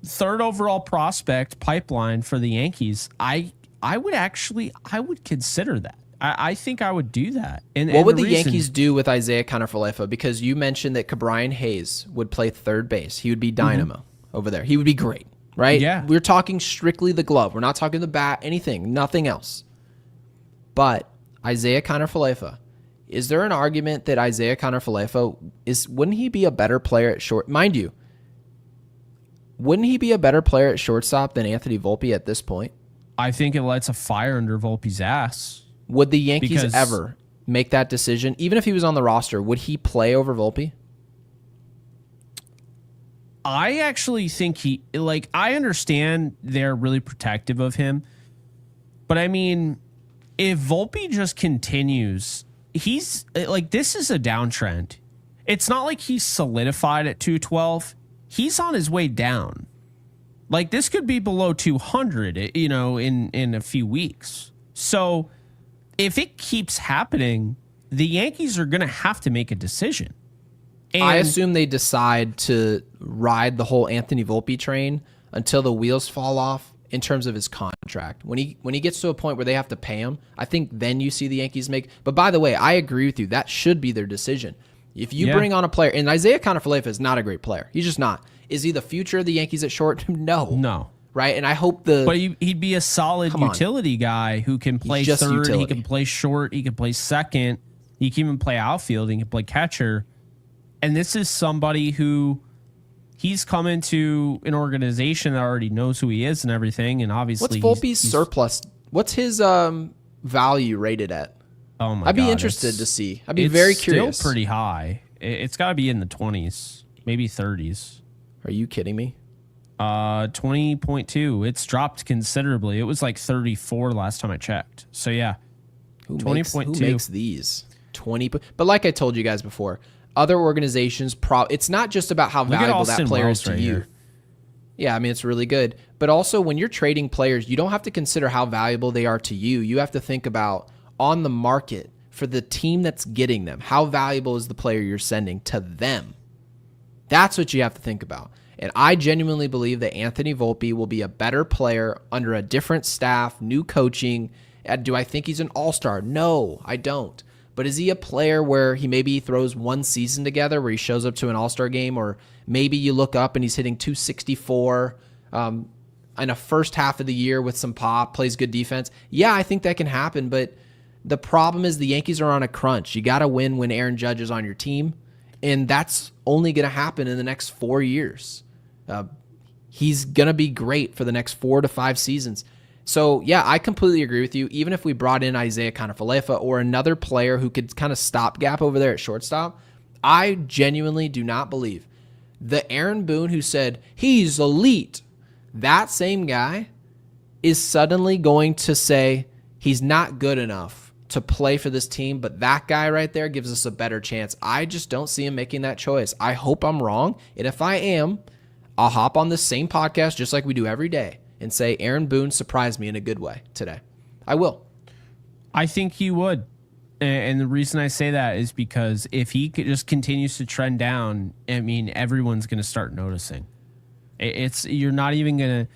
third overall prospect pipeline for the Yankees, I would consider that. I think I would do that. And what would the Yankees do with Isaiah Kiner-Falefa? Because you mentioned that Ke'Bryan Hayes would play third base. He would be dynamo over there. He would be great, right? Yeah. We're talking strictly the glove. We're not talking the bat, anything, nothing else. But Isaiah Kiner-Falefa, is there an argument that Isaiah Kiner-Falefa wouldn't he be a better player at short? Mind you, wouldn't he be a better player at shortstop than Anthony Volpe at this point? I think it lights a fire under Volpe's ass. Would the Yankees ever make that decision? Even if he was on the roster, would he play over Volpe? I actually think I understand they're really protective of him. But I mean, if Volpe just continues, this is a downtrend. It's not like he's solidified at 212. He's on his way down. Like, this could be below 200, in a few weeks. So if it keeps happening, the Yankees are going to have to make a decision. And I assume they decide to ride the whole Anthony Volpe train until the wheels fall off in terms of his contract. When he gets to a point where they have to pay him, I think then you see the Yankees make. But by the way, I agree with you. That should be their decision. If you bring on a player, and Isaiah Kiner-Falefa is not a great player. He's just not. Is he the future of the Yankees at short? No. Right? And I hope But he'd be a solid utility guy who can play third, utility. He can play short, he can play second, he can even play outfield, he can play catcher. And this is somebody who he's come into an organization that already knows who he is and everything, and obviously what's Volpe's surplus? What's his value rated at? Oh my I'd be God, interested to see. I'd be very curious. Still pretty high. It's got to be in the 20s, maybe 30s. Are you kidding me? 20.2. It's dropped considerably. It was like 34 last time I checked. So yeah, 20.2. Who makes these 20? But like I told you guys before, other organizations it's not just about how valuable that player is to you. Yeah, I mean, it's really good. But also, when you're trading players, you don't have to consider how valuable they are to you. You have to think about on the market for the team that's getting them. How valuable is the player you're sending to them? That's what you have to think about. And I genuinely believe that Anthony Volpe will be a better player under a different staff, new coaching. Do I think he's an all-star? No, I don't. But is he a player where he maybe throws one season together where he shows up to an all-star game, or maybe you look up and he's hitting 264 in a first half of the year with some pop, plays good defense? Yeah, I think that can happen, but the problem is the Yankees are on a crunch. You got to win when Aaron Judge is on your team, and that's only going to happen in the next 4 years. He's going to be great for the next 4 to 5 seasons. So, yeah, I completely agree with you. Even if we brought in Isaiah Kiner-Falefa or another player who could kind of stopgap over there at shortstop, I genuinely do not believe the Aaron Boone who said he's elite, that same guy is suddenly going to say he's not good enough to play for this team, but that guy right there gives us a better chance. I just don't see him making that choice. I hope I'm wrong, and if I am, I'll hop on this same podcast just like we do every day and say Aaron Boone surprised me in a good way today. I will. I think he would. And the reason I say that is because if he just continues to trend down, I mean, everyone's going to start noticing. You're not even going to,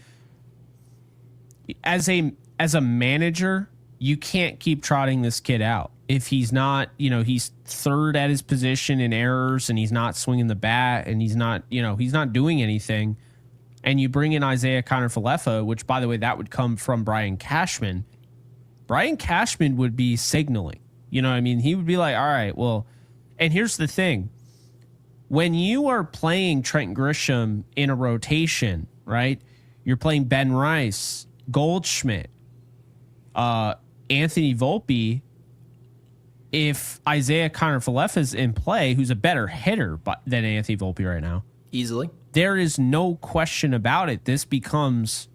as a manager, you can't keep trotting this kid out. If he's not, he's third at his position in errors and he's not swinging the bat and he's not doing anything. And you bring in Isaiah Kiner-Falefa, which, by the way, that would come from Brian Cashman. Brian Cashman would be signaling. You know what I mean? He would be like, all right, well, and here's the thing. When you are playing Trent Grisham in a rotation, right? You're playing Ben Rice, Goldschmidt, Anthony Volpe. If Isaiah Kiner-Falefa is in play, who's a better hitter than Anthony Volpe right now, easily, there is no question about it. This becomes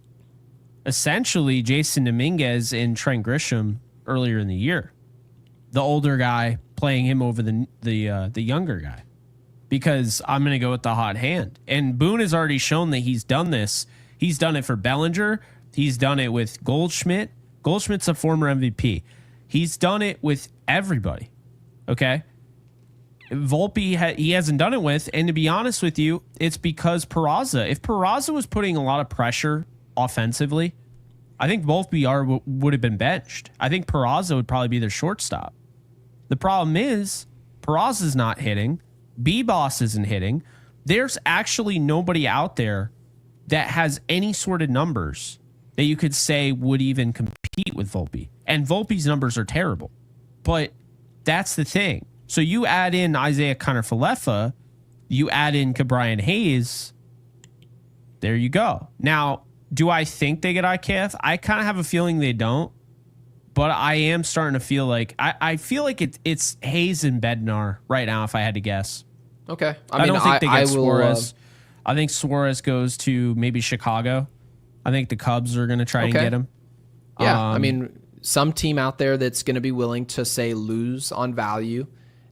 essentially Jason Dominguez and Trent Grisham earlier in the year, the older guy playing him over the younger guy, because I'm going to go with the hot hand. And Boone has already shown that he's done this. He's done it for Bellinger. He's done it with Goldschmidt. Goldschmidt's a former MVP. He's done it with everybody. Okay. Volpe, he hasn't done it with. And to be honest with you, it's because Peraza. If Peraza was putting a lot of pressure offensively, I think Volpe would have been benched. I think Peraza would probably be their shortstop. The problem is Peraza's not hitting. B-Boss isn't hitting. There's actually nobody out there that has any sort of numbers that you could say would even compete with Volpe. And Volpe's numbers are terrible. But that's the thing. So you add in Isaiah Kiner-Falefa, you add in Ke'Bryan Hayes, there you go. Now, do I think they get IKF? I kind of have a feeling they don't. But I am starting to feel like I feel like it's Hayes and Bednar right now, if I had to guess. Okay. I don't think they get Suarez. I think Suarez goes to maybe Chicago. I think the Cubs are going to try and get him. Yeah, I mean, some team out there that's going to be willing to, say, lose on value.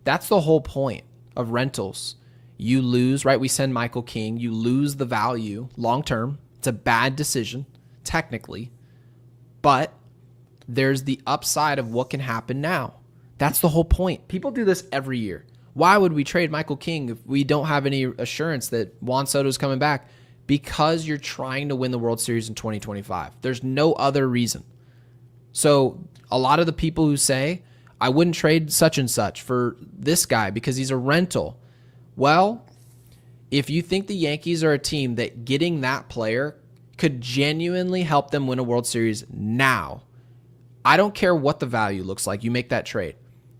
That's the whole point of rentals. You lose, right? We send Michael King. You lose the value long term. It's a bad decision, technically. But there's the upside of what can happen now. That's the whole point. People do this every year. Why would we trade Michael King if we don't have any assurance that Juan Soto's coming back? Because you're trying to win the World Series in 2025. There's no other reason. So a lot of the people who say, I wouldn't trade such and such for this guy because he's a rental. Well, if you think the Yankees are a team that getting that player could genuinely help them win a World Series now, I don't care what the value looks like. You make that trade.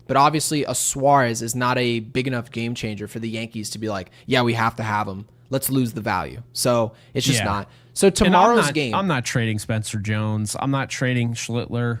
But obviously a Suarez is not a big enough game changer for the Yankees to be like, yeah, we have to have him. Let's lose the value. So it's just not. So tomorrow's game. I'm not trading Spencer Jones. I'm not trading Schlittler.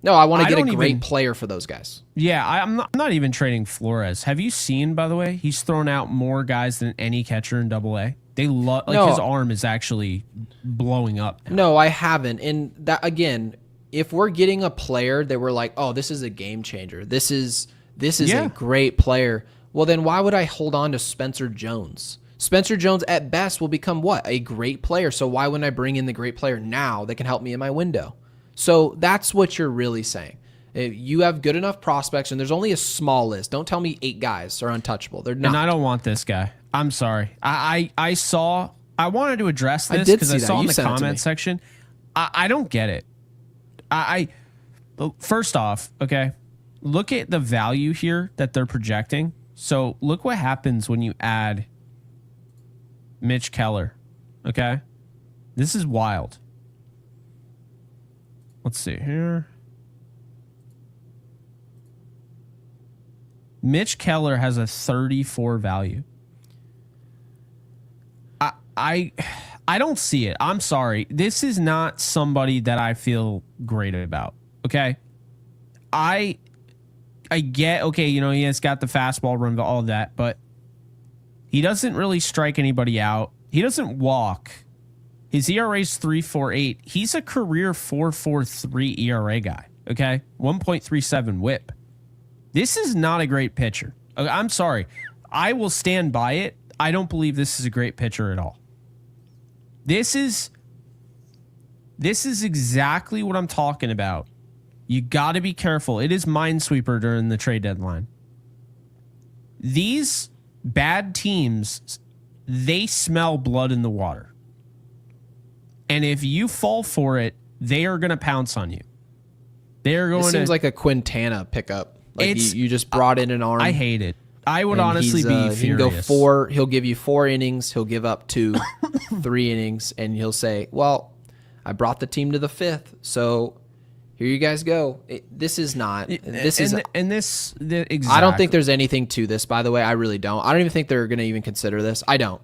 No, I want to get a great player for those guys. Yeah, I'm not even trading Flores. Have you seen, by the way, he's thrown out more guys than any catcher in Double-A. They love his arm is actually blowing up now. No, I haven't. And that again, if we're getting a player that we're like, oh, this is a game changer. This is a great player. Well, then why would I hold on to Spencer Jones? Spencer Jones at best will become what? A great player. So why wouldn't I bring in the great player now that can help me in my window? So that's what you're really saying. If you have good enough prospects, and there's only a small list. Don't tell me 8 guys are untouchable. They're not. And I don't want this guy. I'm sorry. I wanted to address this because I saw in the comment section. I don't get it. First off, okay, look at the value here that they're projecting. So look what happens when you add Mitch Keller. Okay, this is wild. Let's see here. Mitch Keller has a 34 value. I don't see it. I'm sorry. This is not somebody that I feel great about. Okay. I get, okay, he has got the fastball run, all of that, but he doesn't really strike anybody out. He doesn't walk. His ERA is 3.48. He's a career 4.43 ERA guy. Okay. 1.37 whip. This is not a great pitcher. I'm sorry. I will stand by it. I don't believe this is a great pitcher at all. This is exactly what I'm talking about. You got to be careful. It is Minesweeper during the trade deadline. These bad teams, they smell blood in the water. And if you fall for it, they are going to pounce on you. They're going It to. seems like a Quintana pickup. Like you just brought in an arm. I hate it. I would and honestly be furious. He can go 4. He'll give you 4 innings. He'll give up 2, 3 innings, and he'll say, "Well, I brought the team to the 5th, so here you guys go." This is not. Exactly. I don't think there's anything to this. By the way, I really don't. I don't even think they're going to even consider this. I don't.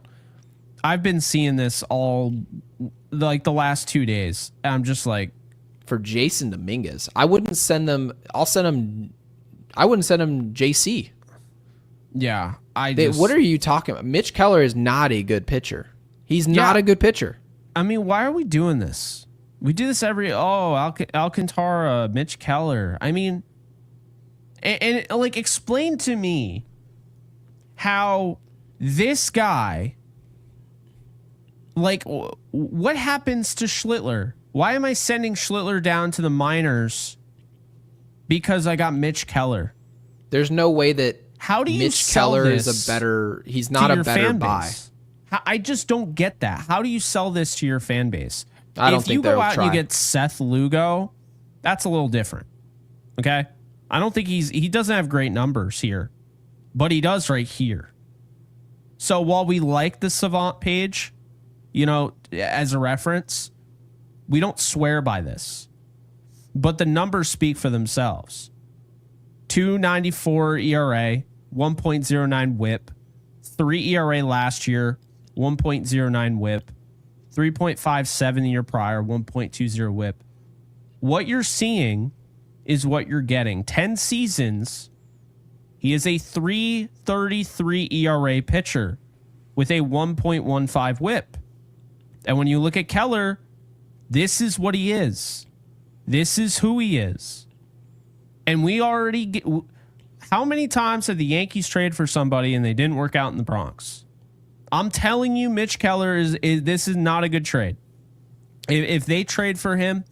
I've been seeing this all like the last 2 days. I'm just like, for Jason Dominguez, I wouldn't send them. I wouldn't send him JC. Yeah, what are you talking about? Mitch Keller is not a good pitcher. He's not a good pitcher. I mean, why are we doing this? We do this Alcantara, Mitch Keller. I mean, and like, explain to me how this guy, like, what happens to Schlittler? Why am I sending Schlittler down to the minors because I got Mitch Keller? There's no way that how do you Mitch sell Keller this is a better. He's not a better buy. I just don't get that. How do you sell this to your fan base? I don't think they'll try. If you go out and you get Seth Lugo, that's a little different. Okay, I don't think he doesn't have great numbers here, but he does right here. So while we like the Savant page, as a reference, we don't swear by this, but the numbers speak for themselves. 2.94 ERA, 1.09 WHIP, 3 ERA last year, 1.09 WHIP, 3.57 the year prior, 1.20 WHIP. What you're seeing is what you're getting. 10 seasons, he is a 3.33 ERA pitcher with a 1.15 WHIP. And when you look at Keller, this is what he is. This is who he is. And we already get. How many times have the Yankees traded for somebody and they didn't work out in the Bronx? I'm telling you, Mitch Keller this is not a good trade. If they trade for him,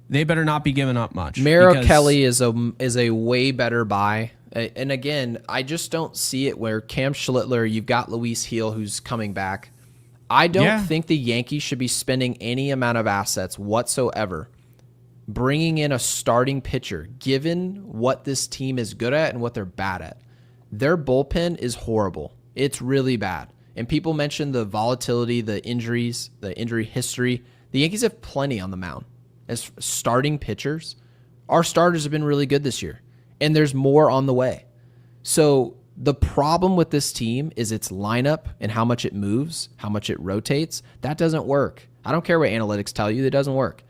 they better not be giving up much. Merrill Kelly is a way better buy. And again, I just don't see it where Cam Schlittler, you've got Luis Heel who's coming back. I don't think the Yankees should be spending any amount of assets whatsoever bringing in a starting pitcher, given what this team is good at and what they're bad at. Their bullpen is horrible. It's really bad. And people mention the volatility, the injuries, the injury history. The Yankees have plenty on the mound. As starting pitchers, our starters have been really good this year, and there's more on the way. So the problem with this team is its lineup and how much it moves, how much it rotates. That doesn't work. I don't care what analytics tell you. It doesn't work.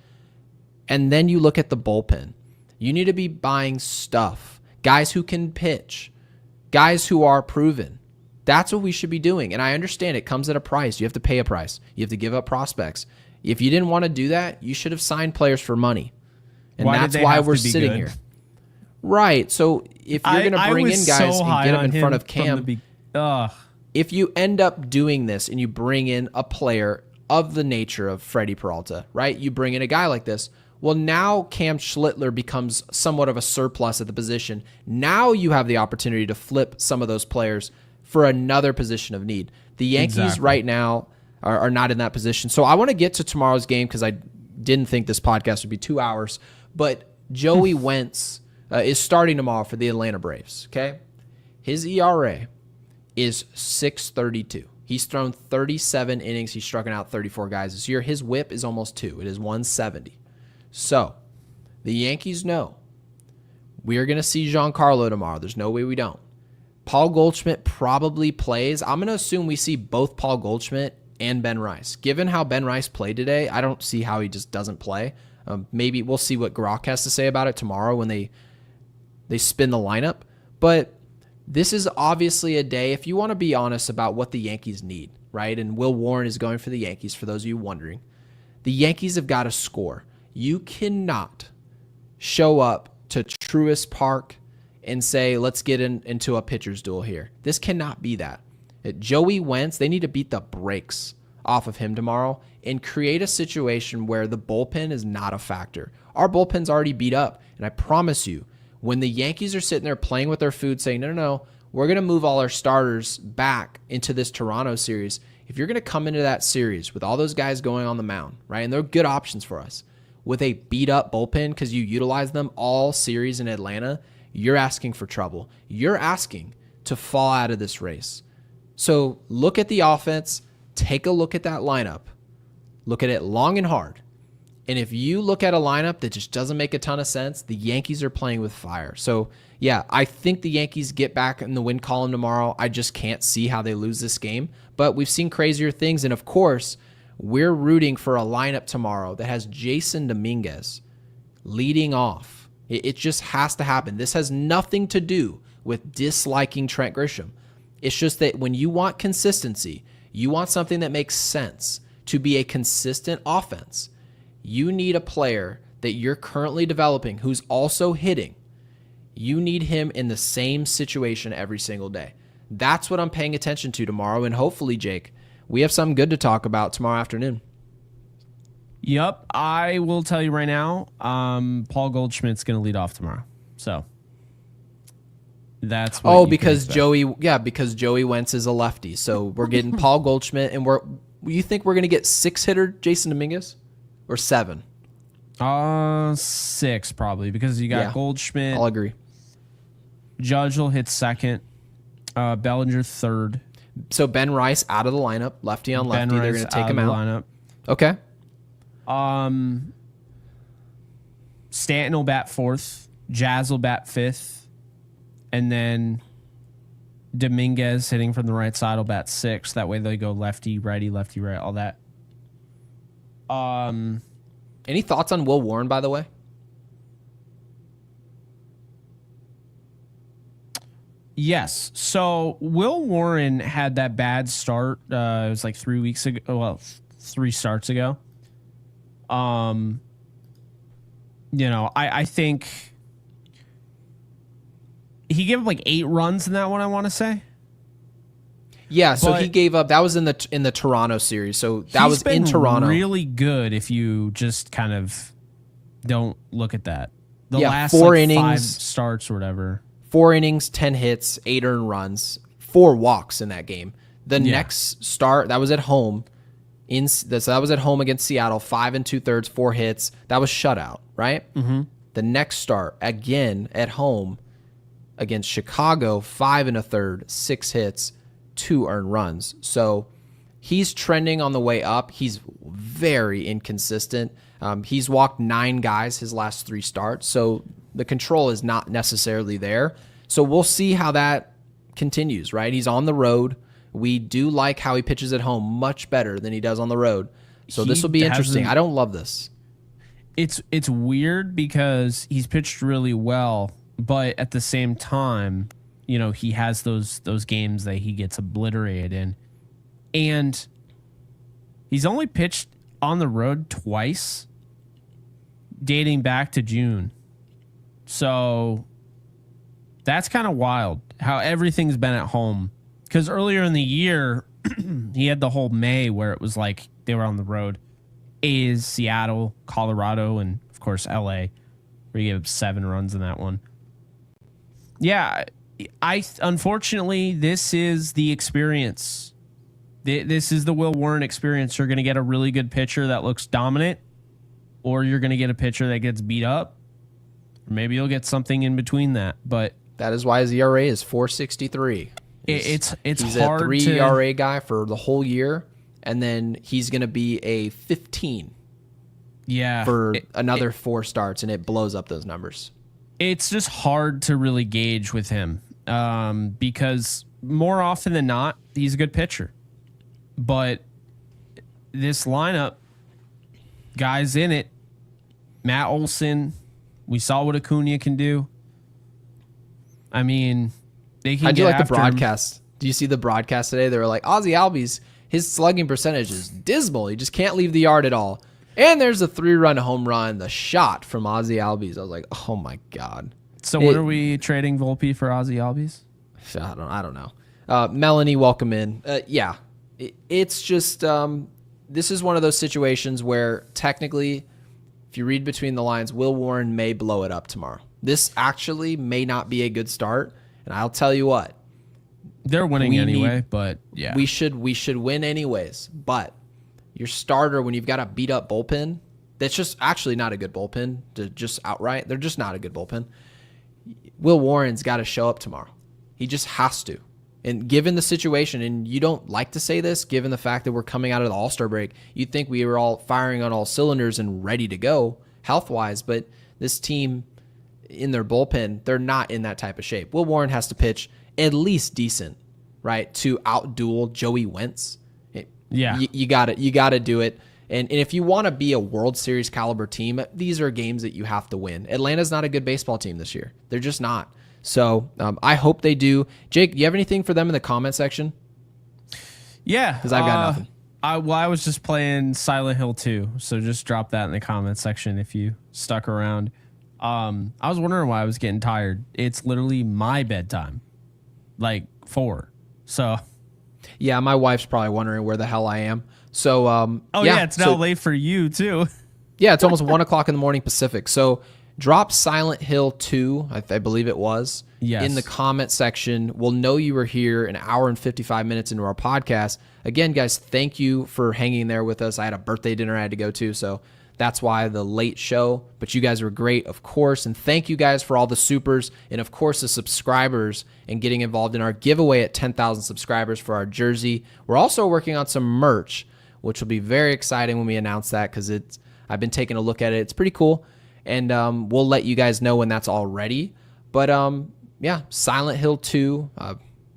And then you look at the bullpen. You need to be buying stuff. Guys who can pitch. Guys who are proven. That's what we should be doing. And I understand it comes at a price. You have to pay a price. You have to give up prospects. If you didn't want to do that, you should have signed players for money. And that's why we're sitting here. Right. So if you're going to bring in guys and get them in front of Cam, if you end up doing this and you bring in a player of the nature of Freddie Peralta, right? You bring in a guy like this. Well, now Cam Schlittler becomes somewhat of a surplus at the position. Now you have the opportunity to flip some of those players for another position of need. The Yankees right now are not in that position. So I want to get to tomorrow's game because I didn't think this podcast would be 2 hours. But Joey Wentz is starting tomorrow for the Atlanta Braves, okay? His ERA is 6.32. He's thrown 37 innings. He's struck out 34 guys this year. His whip is almost 2. It is 170. So the Yankees know we are going to see Giancarlo tomorrow. There's no way we don't. Paul Goldschmidt probably plays. I'm going to assume we see both Paul Goldschmidt and Ben Rice. Given how Ben Rice played today, I don't see how he just doesn't play. Maybe we'll see what Grok has to say about it tomorrow when they spin the lineup. But this is obviously a day, if you want to be honest about what the Yankees need, right? And Will Warren is going for the Yankees, for those of you wondering. The Yankees have got to score. You cannot show up to Truist Park and say, let's get into a pitcher's duel here. This cannot be that. Joey Wentz, they need to beat the brakes off of him tomorrow and create a situation where the bullpen is not a factor. Our bullpen's already beat up, and I promise you, when the Yankees are sitting there playing with their food saying, no, we're going to move all our starters back into this Toronto series. If you're going to come into that series with all those guys going on the mound, right, and they're good options for us, with a beat up bullpen because you utilize them all series in Atlanta, you're asking for trouble. You're asking to fall out of this race. So look at the offense, take a look at that lineup, look at it long and hard. And if you look at a lineup that just doesn't make a ton of sense, the Yankees are playing with fire. So yeah, I think the Yankees get back in the win column tomorrow. I just can't see how they lose this game, but we've seen crazier things. And of course, we're rooting for a lineup tomorrow that has Jason Dominguez leading off. It just has to happen. This has nothing to do with disliking Trent Grisham. It's just that when you want consistency, you want something that makes sense to be a consistent offense. You need a player that you're currently developing who's also hitting. You need him in the same situation every single day. That's what I'm paying attention to tomorrow. And hopefully, Jake, we have something good to talk about tomorrow afternoon. Yep. I will tell you right now, Paul Goldschmidt's going to lead off tomorrow. So that's what because Joey Wentz is a lefty. So we're getting Paul Goldschmidt, and you think we're going to get 6-hitter Jason Dominguez or 7? 6 probably, because you got Goldschmidt. I'll agree. Judge will hit second. Bellinger third. So Ben Rice out of the lineup, lefty on lefty. They're going to take him out. Lineup. Okay. Stanton will bat fourth. Jazz will bat fifth, and then Dominguez hitting from the right side will bat sixth. That way they go lefty, righty, right, all that. Any thoughts on Will Warren, by the way? Yes. So Will Warren had that bad start. It was like 3 weeks ago. Well, 3 starts ago. I think he gave up like 8 runs in that one, I want to say. Yeah, so he gave up. That was in the Toronto series. So that was in Toronto. Really good if you just kind of don't look at that. The last 4 innings, 5 starts or whatever. 4 innings, 10 hits, 8 earned runs, 4 walks in that game. The next start, that was at home. So that was at home against Seattle, 5 2/3, 4 hits. That was shutout, right? Mm-hmm. The next start, again at home against Chicago, 5 1/3, 6 hits, 2 earned runs. So he's trending on the way up. He's very inconsistent. He's walked 9 guys his last 3 starts. So the control is not necessarily there. So we'll see how that continues, right? He's on the road. We do like how he pitches at home much better than he does on the road. So this will be interesting. I don't love this. It's weird because he's pitched really well, but at the same time, he has those games that he gets obliterated in. And he's only pitched on the road twice, dating back to June. So that's kind of wild how everything's been at home. Because earlier in the year, he had the whole May where it was like they were on the road. A's, Seattle, Colorado, and of course LA, where he gave up 7 runs in that one. Yeah, unfortunately, this is the experience. This is the Will Warren experience. You're going to get a really good pitcher that looks dominant, or you're going to get a pitcher that gets beat up. Or maybe you'll get something in between that. But that is why his ERA is 4.63. He's hard a 3 ERA guy for the whole year, and then he's going to be a 15 for another 4 starts, and it blows up those numbers. It's just hard to really gauge with him because more often than not, he's a good pitcher. But this lineup, guys in it, Matt Olson, we saw what Acuna can do. I mean, they can. I do get like the after broadcast. him. Do you see the broadcast today? They were like, Ozzy Albies, his slugging percentage is dismal. He just can't leave the yard at all. And there's a 3-run home run, the shot from Ozzy Albies. I was like, oh my God. So when are we trading Volpe for Ozzy Albies? I don't know. Melanie, welcome in. It's just this is one of those situations where technically, if you read between the lines, Will Warren may blow it up tomorrow. This actually may not be a good start, and I'll tell you what. They're winning anyway, but yeah. We should win anyways, but your starter, when you've got a beat-up bullpen, that's just actually not a good bullpen to just outright. They're just not a good bullpen. Will Warren's got to show up tomorrow. He just has to. And given the situation, and you don't like to say this, given the fact that we're coming out of the All-Star break, you'd think we were all firing on all cylinders and ready to go health-wise, but this team in their bullpen, they're not in that type of shape. Will Warren has to pitch at least decent, right, to outduel Joey Wentz. Yeah. You got to do it. And if you want to be a World Series caliber team, these are games that you have to win. Atlanta's not a good baseball team this year. They're just not. So I hope they do. Jake, do you have anything for them in the comment section? Yeah. Because I've got nothing. I was just playing Silent Hill 2, so just drop that in the comment section if you stuck around. I was wondering why I was getting tired. It's literally my bedtime, like 4. So. Yeah, my wife's probably wondering where the hell I am. So, it's now late for you too. Yeah, it's almost 1 o'clock in the morning Pacific. So drop Silent Hill 2, I believe it was, in the comment section. We'll know you were here an hour and 55 minutes into our podcast. Again, guys, thank you for hanging there with us. I had a birthday dinner I had to go to, so that's why the late show. But you guys were great, of course. And thank you guys for all the supers and, of course, the subscribers and getting involved in our giveaway at 10,000 subscribers for our jersey. We're also working on some merch, which will be very exciting when we announce that because I've been taking a look at it. It's pretty cool. And we'll let you guys know when that's all ready. But, Silent Hill 2,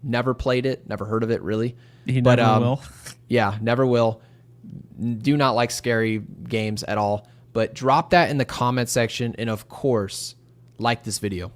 never played it, never heard of it, really. Never will. Yeah, never will. Do not like scary games at all. But drop that in the comment section. And, of course, like this video.